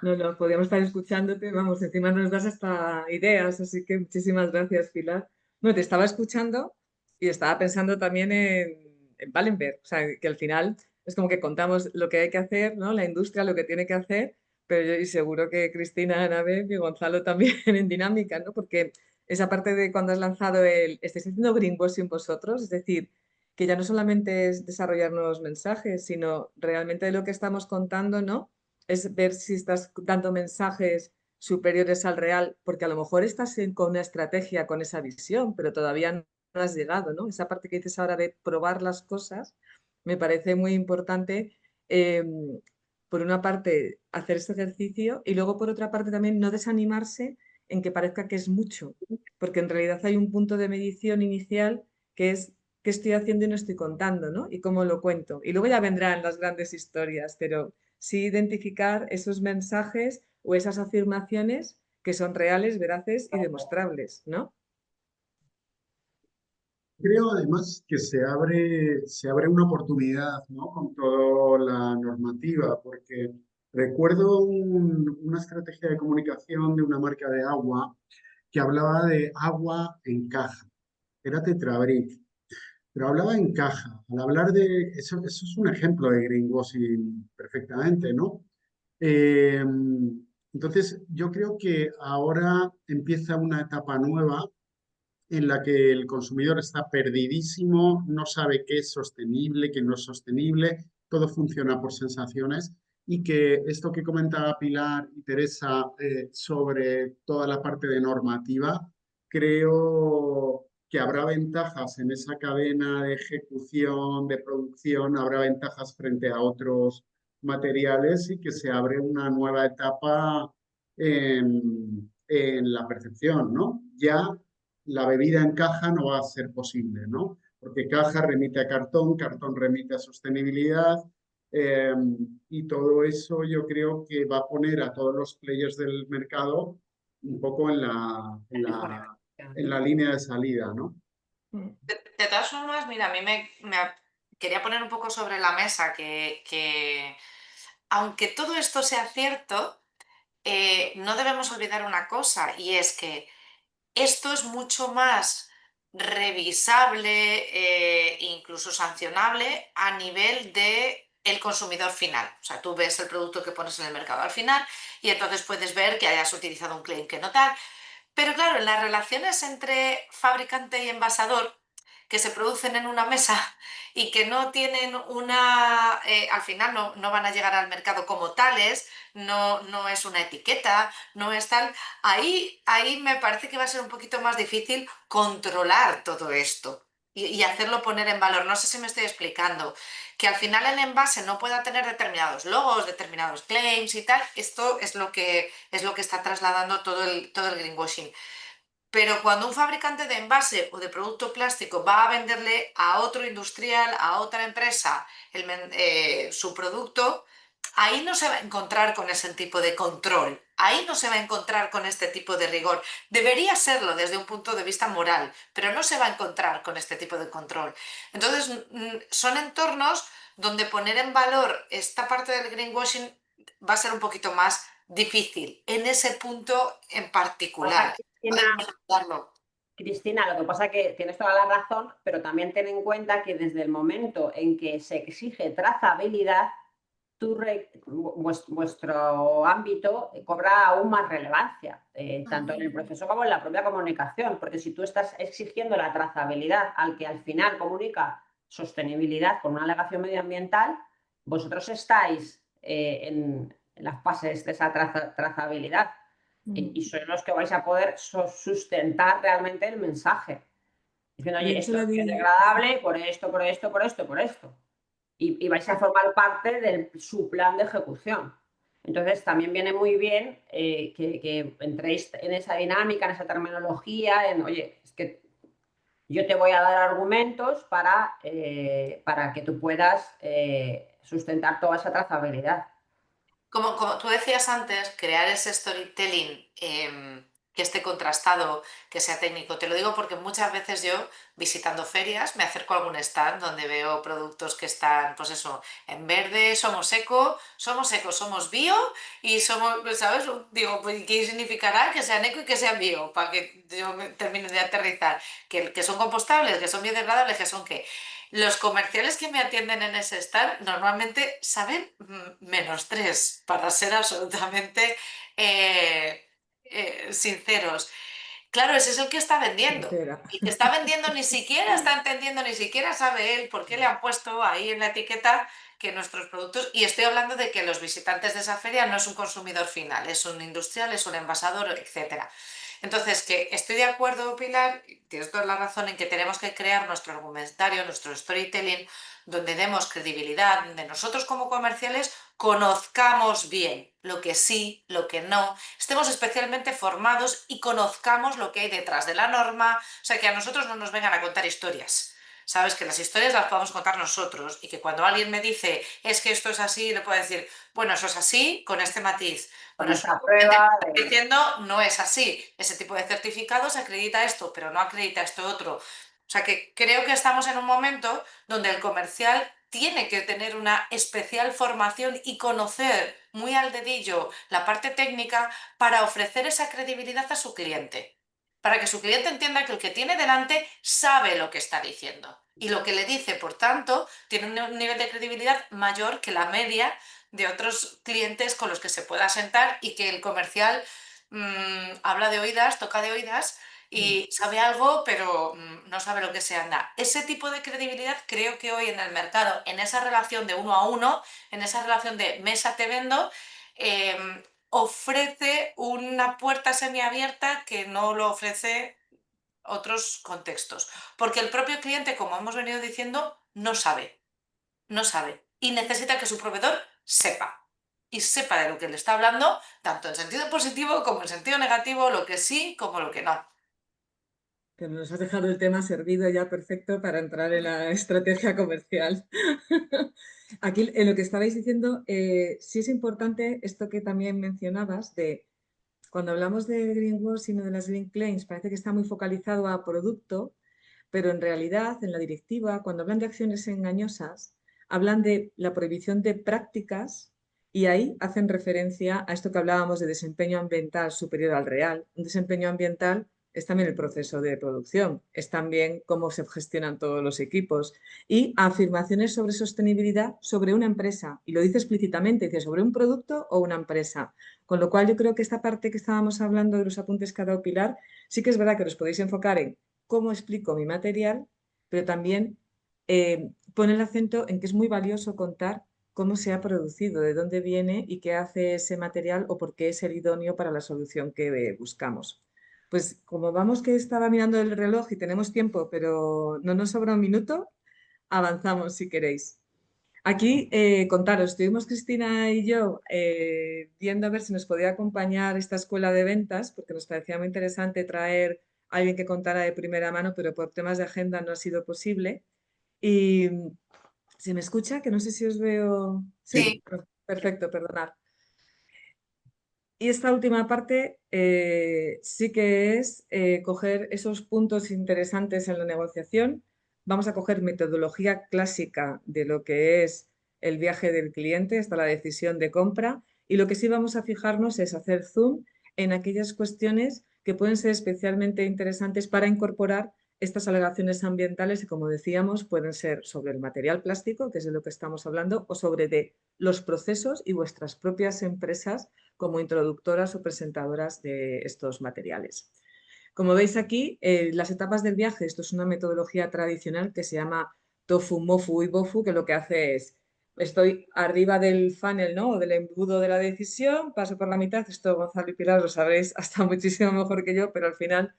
No, podríamos estar escuchándote, vamos, encima nos das hasta ideas, así que muchísimas gracias, Pilar. No, te estaba escuchando y estaba pensando también en Palenberg, o sea, que al final es como que contamos lo que hay que hacer, ¿no? La industria lo que tiene que hacer, pero yo y seguro que Cristina, Anabel y Gonzalo también en dinámica, ¿no? Porque esa parte de cuando has lanzado estáis haciendo greenwashing vosotros, es decir, que ya no solamente es desarrollar nuevos mensajes, sino realmente lo que estamos contando, ¿no? Es ver si estás dando mensajes superiores al real, porque a lo mejor estás con una estrategia, con esa visión, pero todavía no has llegado, ¿no? Esa parte que dices ahora de probar las cosas me parece muy importante. eh, por una parte, hacer este ejercicio y luego, por otra parte, también no desanimarse en que parezca que es mucho, porque en realidad hay un punto de medición inicial que es qué estoy haciendo y no estoy contando, ¿no? Y cómo lo cuento. Y luego ya vendrán las grandes historias, pero sí identificar esos mensajes o esas afirmaciones que son reales, veraces y demostrables, ¿no? Creo además que se abre una oportunidad, ¿no? Con toda la normativa, porque recuerdo una estrategia de comunicación de una marca de agua que hablaba de agua en caja, era Tetrabric, pero hablaba en caja. Al hablar de eso es un ejemplo de greenwashing perfectamente, ¿no? Eh, entonces, yo creo que ahora empieza una etapa nueva en la que el consumidor está perdidísimo, no sabe qué es sostenible, qué no es sostenible, todo funciona por sensaciones y que esto que comentaba Pilar y Teresa sobre toda la parte de normativa, creo que habrá ventajas en esa cadena de ejecución, de producción, habrá ventajas frente a otros materiales y que se abre una nueva etapa en la percepción, ¿no? Ya la bebida en caja no va a ser posible, ¿no? Porque caja remite a cartón, cartón remite a sostenibilidad, eh, y todo eso yo creo que va a poner a todos los players del mercado un poco en la línea de salida, ¿no? De todas formas, mira, a mí quería poner un poco sobre la mesa que aunque todo esto sea cierto, no debemos olvidar una cosa, y es que esto es mucho más revisable, incluso sancionable a nivel de el consumidor final. O sea, tú ves el producto que pones en el mercado al final y entonces puedes ver que hayas utilizado un claim que no tal. Pero claro, en las relaciones entre fabricante y envasador que se producen en una mesa y que no tienen al final no van a llegar al mercado como tales, no es una etiqueta, no es tal, ahí me parece que va a ser un poquito más difícil controlar todo esto y hacerlo poner en valor. No sé si me estoy explicando. Que al final el envase no pueda tener determinados logos, determinados claims y tal, esto es lo que está trasladando todo el greenwashing. Pero cuando un fabricante de envase o de producto plástico va a venderle a otro industrial, a otra empresa, su producto, ahí no se va a encontrar con ese tipo de control, ahí no se va a encontrar con este tipo de rigor. Debería serlo desde un punto de vista moral, pero no se va a encontrar con este tipo de control. Entonces, son entornos donde poner en valor esta parte del greenwashing va a ser un poquito más difícil en ese punto en Pasa, particular. Cristina, Podemos hablarlo. Cristina, lo que pasa es que tienes toda la razón, pero también ten en cuenta que desde el momento en que se exige trazabilidad, vuestro ámbito cobra aún más relevancia, tanto en el proceso como en la propia comunicación, porque si tú estás exigiendo la trazabilidad al que al final comunica sostenibilidad con una alegación medioambiental, vosotros estáis en las fases de esa trazabilidad. y sois los que vais a poder sustentar realmente el mensaje. Diciendo, De oye, hecho, esto es biodegradable por esto, por esto, por esto, por esto. Y vais a formar parte de su plan de ejecución. Entonces, también viene muy bien que entréis en esa dinámica, en esa terminología, en, oye, es que yo te voy a dar argumentos para que tú puedas sustentar toda esa trazabilidad. Como tú decías antes, crear ese storytelling que esté contrastado, que sea técnico. Te lo digo porque muchas veces yo, visitando ferias, me acerco a algún stand donde veo productos que están, pues eso, en verde, somos eco, somos bio y somos, pues, ¿sabes? Digo, pues, ¿qué significará que sean eco y que sean bio? Para que yo me termine de aterrizar. Que son compostables, que son biodegradables, que son qué. Los comerciales que me atienden en ese stand normalmente saben -3, para ser absolutamente sinceros. Claro, ese es el que está vendiendo. sincera. Y que está vendiendo ni siquiera está entendiendo, ni siquiera sabe él por qué le han puesto ahí en la etiqueta que nuestros productos, y estoy hablando de que los visitantes de esa feria no es un consumidor final, es un industrial, es un envasador, etcétera. Entonces, que estoy de acuerdo, Pilar, tienes toda la razón en que tenemos que crear nuestro argumentario, nuestro storytelling, donde demos credibilidad, donde nosotros como comerciales conozcamos bien lo que sí, lo que no, estemos especialmente formados y conozcamos lo que hay detrás de la norma, o sea, que a nosotros no nos vengan a contar historias. Sabes que las historias las podemos contar nosotros y que cuando alguien me dice es que esto es así, le puedo decir, bueno, eso es así con este matiz. Con Bueno, eso esta que te prueba estoy de... diciendo no es así. Ese tipo de certificados acredita esto, pero no acredita esto otro. O sea que creo que estamos en un momento donde el comercial tiene que tener una especial formación y conocer muy al dedillo la parte técnica para ofrecer esa credibilidad a su cliente. Para que su cliente entienda que el que tiene delante sabe lo que está diciendo. Y lo que le dice, por tanto, tiene un nivel de credibilidad mayor que la media de otros clientes con los que se pueda sentar y que el comercial habla de oídas, toca de oídas y sabe algo, pero no sabe lo que se anda. Ese tipo de credibilidad creo que hoy en el mercado, en esa relación de uno a uno, en esa relación de mesa te vendo, ofrece una puerta semiabierta que no lo ofrece otros contextos. Porque el propio cliente, como hemos venido diciendo, no sabe y necesita que su proveedor sepa. Y sepa de lo que le está hablando, tanto en sentido positivo como en sentido negativo, lo que sí como lo que no. Que nos has dejado el tema servido ya perfecto para entrar en la estrategia comercial. Aquí, en lo que estabais diciendo, sí es importante esto que también mencionabas de cuando hablamos de greenwashing o de las green claims, parece que está muy focalizado a producto, pero en realidad en la directiva, cuando hablan de acciones engañosas, hablan de la prohibición de prácticas y ahí hacen referencia a esto que hablábamos de desempeño ambiental superior al real. Un desempeño ambiental es también el proceso de producción, es también cómo se gestionan todos los equipos y afirmaciones sobre sostenibilidad sobre una empresa. Y lo dice explícitamente, dice sobre un producto o una empresa. Con lo cual yo creo que esta parte que estábamos hablando de los apuntes que ha dado Pilar, sí que es verdad que los podéis enfocar en cómo explico mi material, pero también pone el acento en que es muy valioso contar cómo se ha producido, de dónde viene y qué hace ese material o por qué es el idóneo para la solución que buscamos. Pues como vamos que estaba mirando el reloj y tenemos tiempo, pero no nos sobra un minuto, avanzamos si queréis. Aquí, contaros, estuvimos Cristina y yo viendo a ver si nos podía acompañar esta escuela de ventas, porque nos parecía muy interesante traer a alguien que contara de primera mano, pero por temas de agenda no ha sido posible. Y se me escucha, que no sé si os veo. Sí, Sí. perfecto, perdonad. Y esta última parte sí que es coger esos puntos interesantes en la negociación. Vamos a coger metodología clásica de lo que es el viaje del cliente hasta la decisión de compra y lo que sí vamos a fijarnos es hacer zoom en aquellas cuestiones que pueden ser especialmente interesantes para incorporar estas alegaciones ambientales y, como decíamos, pueden ser sobre el material plástico, que es de lo que estamos hablando, o sobre de los procesos y vuestras propias empresas como introductoras o presentadoras de estos materiales. Como veis aquí, las etapas del viaje, esto es una metodología tradicional que se llama Tofu, Mofu y Bofu, que lo que hace es estoy arriba del funnel, ¿no? O del embudo de la decisión, paso por la mitad, esto Gonzalo y Pilar lo sabréis hasta muchísimo mejor que yo, pero al final,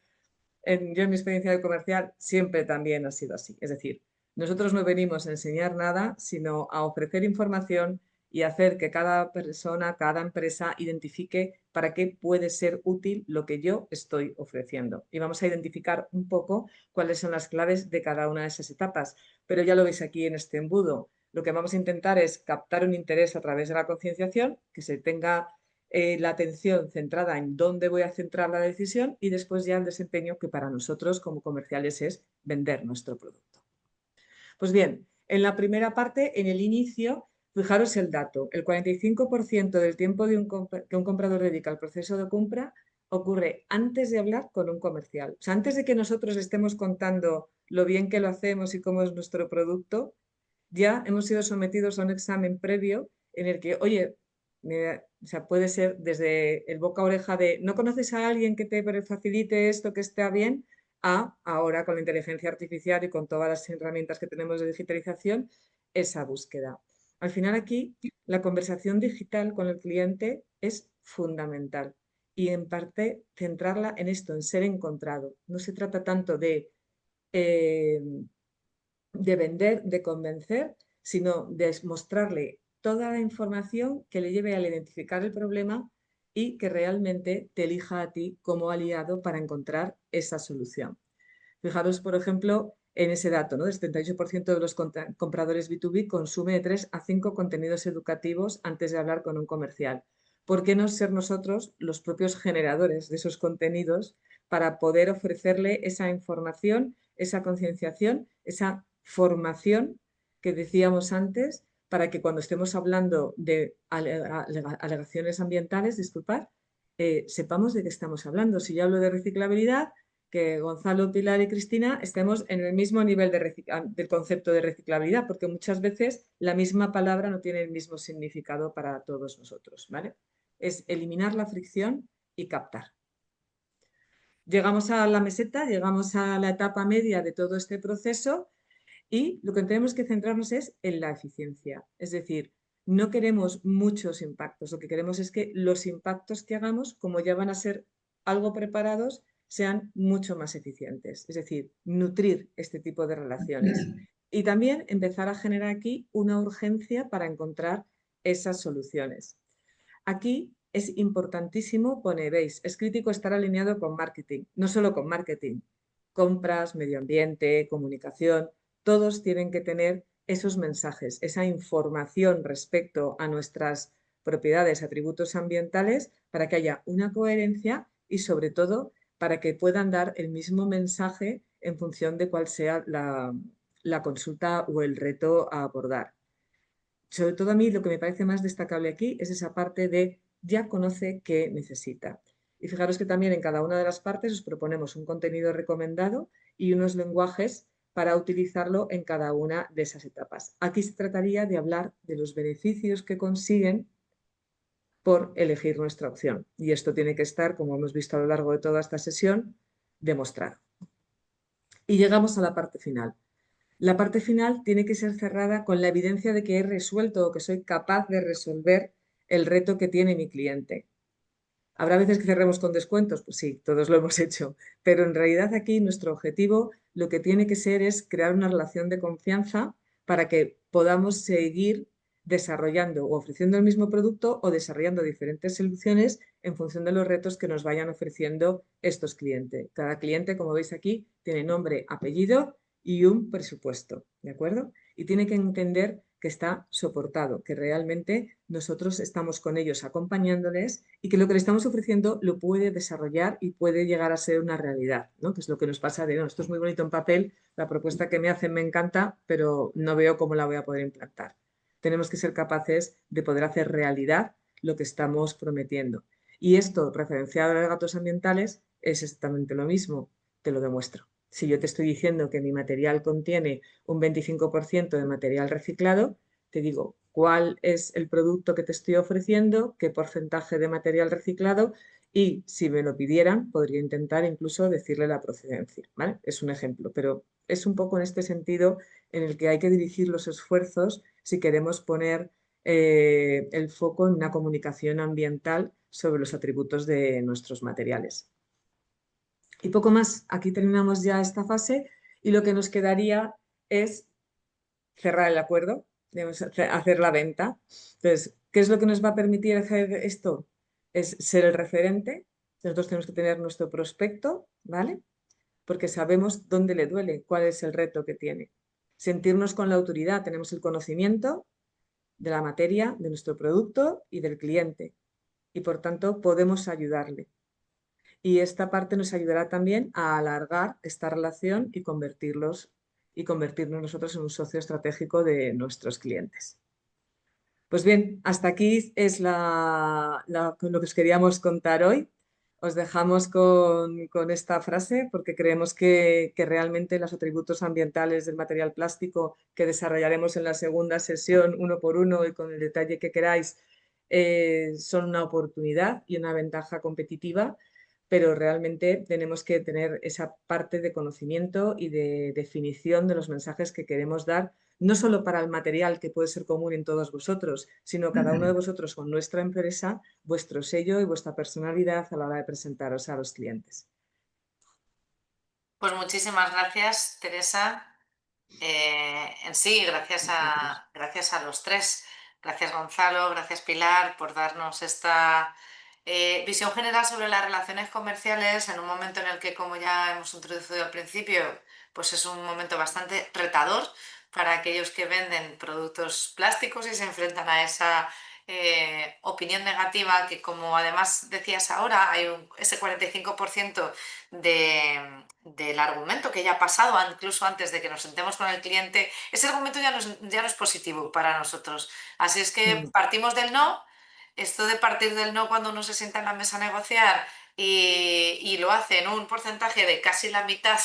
yo en mi experiencia de comercial siempre también ha sido así. Es decir, nosotros no venimos a enseñar nada, sino a ofrecer información y hacer que cada persona, cada empresa identifique para qué puede ser útil lo que yo estoy ofreciendo. Y vamos a identificar un poco cuáles son las claves de cada una de esas etapas. Pero ya lo veis aquí en este embudo. Lo que vamos a intentar es captar un interés a través de la concienciación, que se tenga la atención centrada en dónde voy a centrar la decisión y después ya el desempeño, que para nosotros como comerciales es vender nuestro producto. Pues bien, en la primera parte, en el inicio, fijaros el dato, el 45% del tiempo que un comprador dedica al proceso de compra ocurre antes de hablar con un comercial. O sea, antes de que nosotros estemos contando lo bien que lo hacemos y cómo es nuestro producto, ya hemos sido sometidos a un examen previo en el que, oye, o sea, puede ser desde el boca a oreja de ¿no conoces a alguien que te facilite esto, que esté bien? A ahora con la inteligencia artificial y con todas las herramientas que tenemos de digitalización, esa búsqueda. Al final aquí la conversación digital con el cliente es fundamental y en parte centrarla en esto, en ser encontrado. No se trata tanto de vender, de convencer, sino de mostrarle toda la información que le lleve a identificar el problema y que realmente te elija a ti como aliado para encontrar esa solución. Fijaros, por ejemplo, en ese dato, ¿no? El 78% de los compradores B2B consume de 3 a 5 contenidos educativos antes de hablar con un comercial. ¿Por qué no ser nosotros los propios generadores de esos contenidos para poder ofrecerle esa información, esa concienciación, esa formación que decíamos antes, para que cuando estemos hablando de alegaciones ambientales, disculpad, sepamos de qué estamos hablando? Si yo hablo de reciclabilidad, que Gonzalo, Pilar y Cristina estemos en el mismo nivel del concepto de reciclabilidad, porque muchas veces la misma palabra no tiene el mismo significado para todos nosotros, ¿vale? Es eliminar la fricción y captar. Llegamos a la meseta, llegamos a la etapa media de todo este proceso y lo que tenemos que centrarnos es en la eficiencia. Es decir, no queremos muchos impactos, lo que queremos es que los impactos que hagamos, como ya van a ser algo preparados, sean mucho más eficientes. Es decir, nutrir este tipo de relaciones. Y también empezar a generar aquí una urgencia para encontrar esas soluciones. Aquí es importantísimo, veis, es crítico estar alineado con marketing, no solo con marketing, compras, medio ambiente, comunicación, todos tienen que tener esos mensajes, esa información respecto a nuestras propiedades, atributos ambientales, para que haya una coherencia y sobre todo para que puedan dar el mismo mensaje en función de cuál sea la consulta o el reto a abordar. Sobre todo a mí lo que me parece más destacable aquí es esa parte de ya conoce qué necesita. Y fijaros que también en cada una de las partes os proponemos un contenido recomendado y unos lenguajes para utilizarlo en cada una de esas etapas. Aquí se trataría de hablar de los beneficios que consiguen por elegir nuestra opción. Y esto tiene que estar, como hemos visto a lo largo de toda esta sesión, demostrado. Y llegamos a la parte final. La parte final tiene que ser cerrada con la evidencia de que he resuelto o que soy capaz de resolver el reto que tiene mi cliente. ¿Habrá veces que cerremos con descuentos? Pues sí, todos lo hemos hecho. Pero en realidad aquí nuestro objetivo lo que tiene que ser es crear una relación de confianza para que podamos seguir desarrollando o ofreciendo el mismo producto o desarrollando diferentes soluciones en función de los retos que nos vayan ofreciendo estos clientes. Cada cliente, como veis aquí, tiene nombre, apellido y un presupuesto, ¿de acuerdo? Y tiene que entender que está soportado, que realmente nosotros estamos con ellos acompañándoles y que lo que le estamos ofreciendo lo puede desarrollar y puede llegar a ser una realidad, ¿no? Que es lo que nos pasa de, no, esto es muy bonito en papel, la propuesta que me hacen me encanta, pero no veo cómo la voy a poder implantar. Tenemos que ser capaces de poder hacer realidad lo que estamos prometiendo. Y esto, referenciado a los datos ambientales, es exactamente lo mismo, te lo demuestro. Si yo te estoy diciendo que mi material contiene un 25% de material reciclado, te digo cuál es el producto que te estoy ofreciendo, qué porcentaje de material reciclado y si me lo pidieran, podría intentar incluso decirle la procedencia, ¿vale? Es un ejemplo, pero es un poco en este sentido en el que hay que dirigir los esfuerzos si queremos poner el foco en una comunicación ambiental sobre los atributos de nuestros materiales. Y poco más, aquí terminamos ya esta fase y lo que nos quedaría es cerrar el acuerdo, hacer la venta. Entonces, ¿qué es lo que nos va a permitir hacer esto? Es ser el referente. Nosotros tenemos que tener nuestro prospecto, ¿vale? Porque sabemos dónde le duele, cuál es el reto que tiene. Sentirnos con la autoridad, tenemos el conocimiento de la materia, de nuestro producto y del cliente. Y por tanto podemos ayudarle. Y esta parte nos ayudará también a alargar esta relación y convertirnos nosotros en un socio estratégico de nuestros clientes. Pues bien, hasta aquí es lo que os queríamos contar hoy. Os dejamos con esta frase porque creemos que realmente los atributos ambientales del material plástico que desarrollaremos en la segunda sesión uno por uno y con el detalle que queráis son una oportunidad y una ventaja competitiva, pero realmente tenemos que tener esa parte de conocimiento y de definición de los mensajes que queremos dar, no solo para el material que puede ser común en todos vosotros, sino cada uno de vosotros con nuestra empresa, vuestro sello y vuestra personalidad a la hora de presentaros a los clientes. Pues muchísimas gracias, Teresa. En sí, gracias a los tres. Gracias, Gonzalo, gracias, Pilar, por darnos esta visión general sobre las relaciones comerciales en un momento en el que, como ya hemos introducido al principio, pues es un momento bastante retador para aquellos que venden productos plásticos y se enfrentan a esa opinión negativa que, como además decías ahora, hay ese 45% del argumento que ya ha pasado incluso antes de que nos sentemos con el cliente, ese argumento ya no es positivo para nosotros. Así es que partimos del no. Esto de partir del no cuando uno se sienta en la mesa a negociar y lo hace en un porcentaje de casi la mitad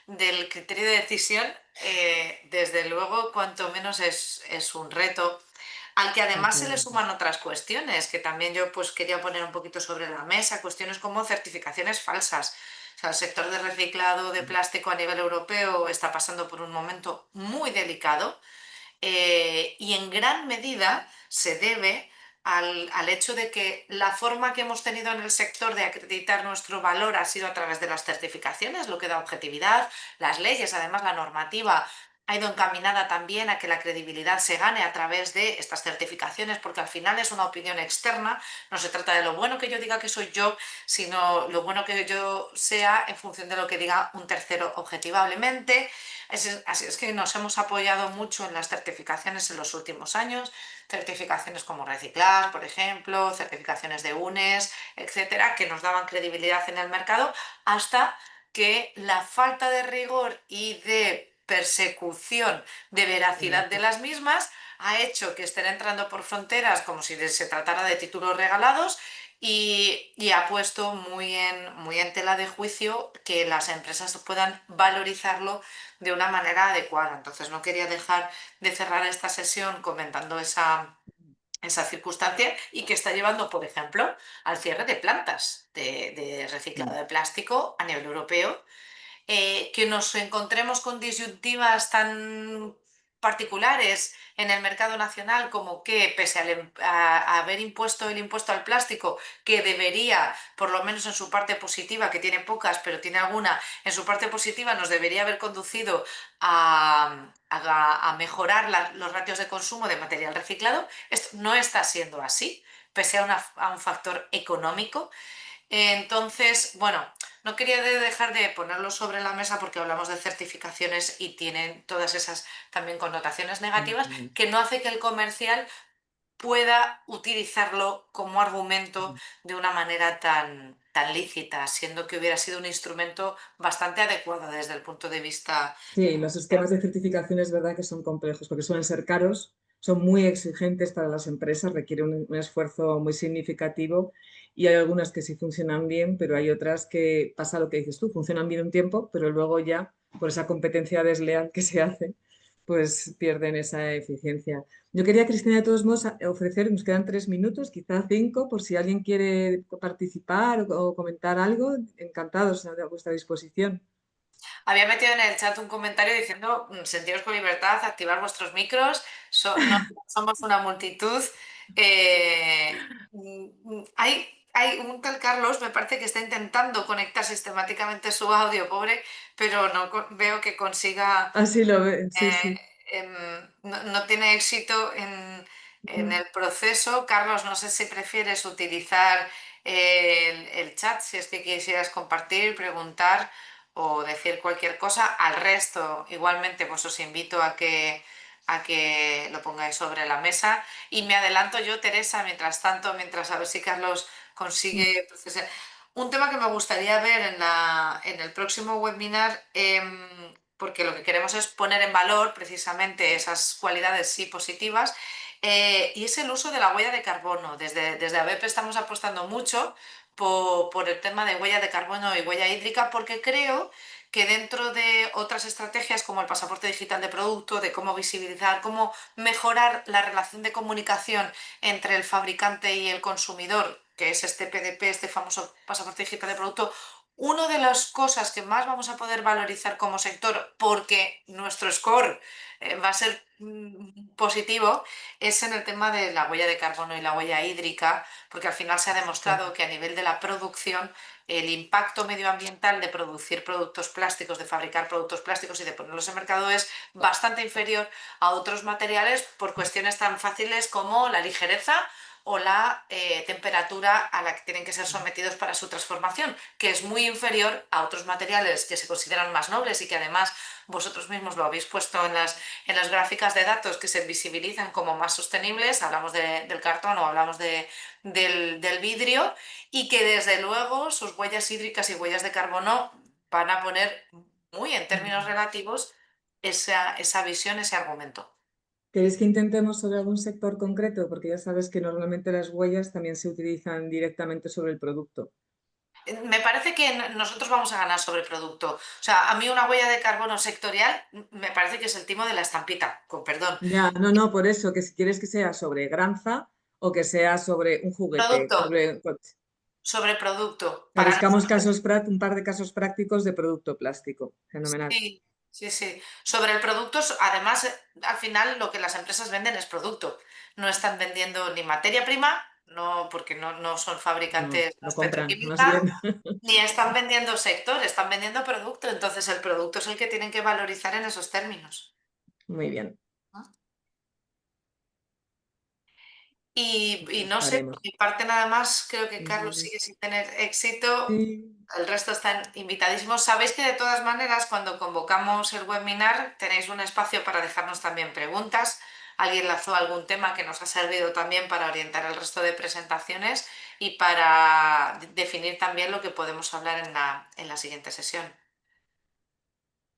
del criterio de decisión, desde luego, cuanto menos es un reto al que además se le suman otras cuestiones que también yo pues quería poner un poquito sobre la mesa, cuestiones como certificaciones falsas. O sea, el sector de reciclado de plástico a nivel europeo está pasando por un momento muy delicado y en gran medida se debe al hecho de que la forma que hemos tenido en el sector de acreditar nuestro valor ha sido a través de las certificaciones, lo que da objetividad, las leyes, además la normativa ha ido encaminada también a que la credibilidad se gane a través de estas certificaciones, porque al final es una opinión externa, no se trata de lo bueno que yo diga que soy yo, sino lo bueno que yo sea en función de lo que diga un tercero objetivablemente. Así es que nos hemos apoyado mucho en las certificaciones en los últimos años, certificaciones como Reciclar, por ejemplo, certificaciones de UNES, etcétera, que nos daban credibilidad en el mercado, hasta que la falta de rigor y de persecución de veracidad de las mismas ha hecho que estén entrando por fronteras como si se tratara de títulos regalados y ha puesto muy en tela de juicio que las empresas puedan valorizarlo de una manera adecuada. Entonces no quería dejar de cerrar esta sesión comentando esa circunstancia y que está llevando, por ejemplo, al cierre de plantas de reciclado de plástico a nivel europeo, que nos encontremos con disyuntivas tan particulares en el mercado nacional como que, pese a haber impuesto el impuesto al plástico, que debería, por lo menos en su parte positiva, que tiene pocas, pero tiene alguna, en su parte positiva nos debería haber conducido a mejorar los ratios de consumo de material reciclado, esto no está siendo así, pese a un factor económico. Entonces, bueno, no quería dejar de ponerlo sobre la mesa porque hablamos de certificaciones y tienen todas esas también connotaciones negativas que no hace que el comercial pueda utilizarlo como argumento de una manera tan lícita, siendo que hubiera sido un instrumento bastante adecuado desde el punto de vista. Sí, los esquemas de certificación es verdad que son complejos porque suelen ser caros, son muy exigentes para las empresas, requieren un esfuerzo muy significativo y hay algunas que sí funcionan bien, pero hay otras que pasa lo que dices tú, funcionan bien un tiempo, pero luego ya por esa competencia desleal que se hace, pues pierden esa eficiencia. Yo quería, Cristina, de todos modos, ofrecer, nos quedan 3 minutos, quizá 5, por si alguien quiere participar o comentar algo, encantados a vuestra disposición. Había metido en el chat un comentario diciendo, sentiros con libertad, activar vuestros micros, no somos una multitud. Hay un tal Carlos, me parece que está intentando conectar sistemáticamente su audio, pobre, pero no veo que consiga, Así lo ve, sí, eh, sí. no tiene éxito en el proceso. Carlos, no sé si prefieres utilizar el chat, si es que quisieras compartir, preguntar o decir cualquier cosa. Al resto, igualmente, pues os invito a que lo pongáis sobre la mesa. Y me adelanto yo, Teresa, mientras tanto, mientras a ver si Carlos consigue procesar. Un tema que me gustaría ver en el próximo webinar, porque lo que queremos es poner en valor precisamente esas cualidades sí positivas, y es el uso de la huella de carbono. Desde ABEP estamos apostando mucho por el tema de huella de carbono y huella hídrica, porque creo que dentro de otras estrategias como el pasaporte digital de producto, de cómo visibilizar, cómo mejorar la relación de comunicación entre el fabricante y el consumidor, que es este PDP, este famoso pasaporte digital de producto, una de las cosas que más vamos a poder valorizar como sector, porque nuestro score va a ser positivo, es en el tema de la huella de carbono y la huella hídrica, porque al final se ha demostrado que a nivel de la producción el impacto medioambiental de producir productos plásticos, de fabricar productos plásticos y de ponerlos en mercado es bastante inferior a otros materiales por cuestiones tan fáciles como la ligereza o la temperatura a la que tienen que ser sometidos para su transformación, que es muy inferior a otros materiales que se consideran más nobles y que además vosotros mismos lo habéis puesto en las gráficas de datos que se visibilizan como más sostenibles, hablamos del cartón o hablamos del vidrio, y que desde luego sus huellas hídricas y huellas de carbono van a poner muy en términos relativos esa visión, ese argumento. ¿Queréis que intentemos sobre algún sector concreto? Porque ya sabes que normalmente las huellas también se utilizan directamente sobre el producto. Me parece que nosotros vamos a ganar sobre el producto. O sea, a mí una huella de carbono sectorial me parece que es el timo de la estampita, con perdón. Ya, no, no, por eso, que si quieres que sea sobre granza o que sea sobre un juguete, Producto, sobre un coche. sobre producto. O sea, Para buscamos nosotros, un par de casos prácticos de producto plástico. Fenomenal. sí, sí, sí. Sobre el producto, además, al final lo que las empresas venden es producto. No están vendiendo ni materia prima, no, porque no son No, fabricantes, no lo es compran, más petroquímica, bien. ni están vendiendo sector, están vendiendo producto. Entonces el producto es el que tienen que valorizar en esos términos. Muy bien, ¿No? Y no sé, por haremos. mi parte nada más, creo que Carlos sigue sin tener éxito. Sí, El resto están invitadísimos. Sabéis que de todas maneras, cuando convocamos el webinar, tenéis un espacio para dejarnos también preguntas. Alguien lanzó algún tema que nos ha servido también para orientar el resto de presentaciones y para definir también lo que podemos hablar en la siguiente sesión.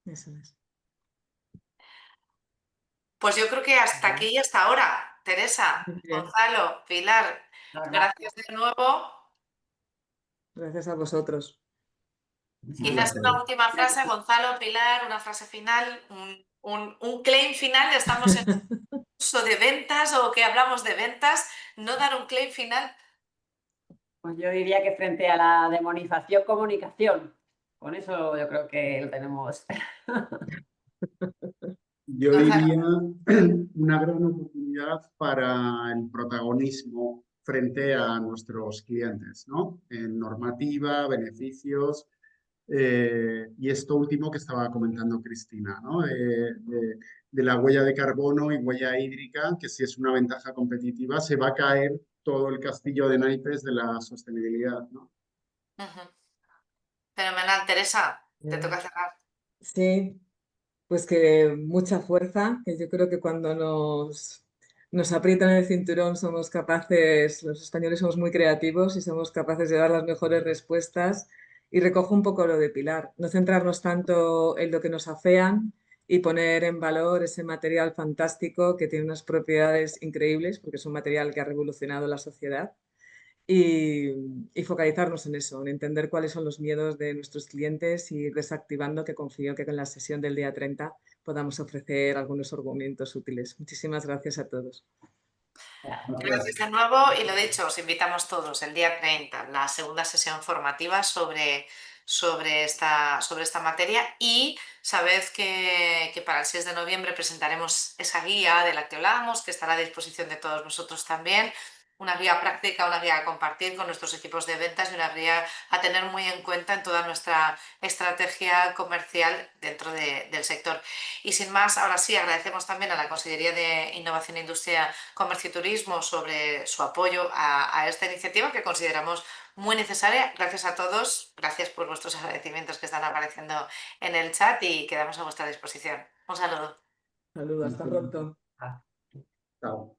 eso es. Pues yo creo que hasta Bueno, aquí y hasta ahora. Teresa, Muy bien. Gonzalo, Pilar, muchas gracias gracias. de nuevo. Gracias a vosotros. Muchas Quizás Gracias. una gracias. última frase, Gonzalo, Pilar, una frase final, un claim final. Estamos en uso de ventas o que hablamos de ventas, no dar un claim final. Pues yo diría que frente a la demonización comunicación, con eso yo creo que lo tenemos. Yo Gonzalo, diría una gran oportunidad para el protagonismo frente a nuestros clientes, ¿no? En normativa, beneficios, y esto último que estaba comentando Cristina, ¿no? De la huella de carbono y huella hídrica, que si es una ventaja competitiva, se va a caer todo el castillo de naipes de la sostenibilidad, ¿no? ujú. Fenomenal, Teresa, te Bien. toca cerrar. Sí, pues que mucha fuerza, que yo creo que cuando nos aprietan el cinturón somos capaces, los españoles somos muy creativos y somos capaces de dar las mejores respuestas. Y recojo un poco lo de Pilar, no centrarnos tanto en lo que nos afean y poner en valor ese material fantástico que tiene unas propiedades increíbles, porque es un material que ha revolucionado la sociedad y focalizarnos en eso, en entender cuáles son los miedos de nuestros clientes y ir desactivando, que confío que con la sesión del día 30 podamos ofrecer algunos argumentos útiles. Muchísimas gracias a todos. Gracias de nuevo y lo dicho, os invitamos todos el día 30, la segunda sesión formativa sobre esta materia y sabed que para el 6 de noviembre presentaremos esa guía de la que hablamos, que estará a disposición de todos vosotros también, una guía práctica, una guía a compartir con nuestros equipos de ventas y una guía a tener muy en cuenta en toda nuestra estrategia comercial dentro del sector. Y sin más, ahora sí, agradecemos también a la Consejería de Innovación, Industria, Comercio y Turismo sobre su apoyo a esta iniciativa que consideramos muy necesaria. Gracias a todos, gracias por vuestros agradecimientos que están apareciendo en el chat y quedamos a vuestra disposición. Un saludo. Saludos, hasta pronto. Chao.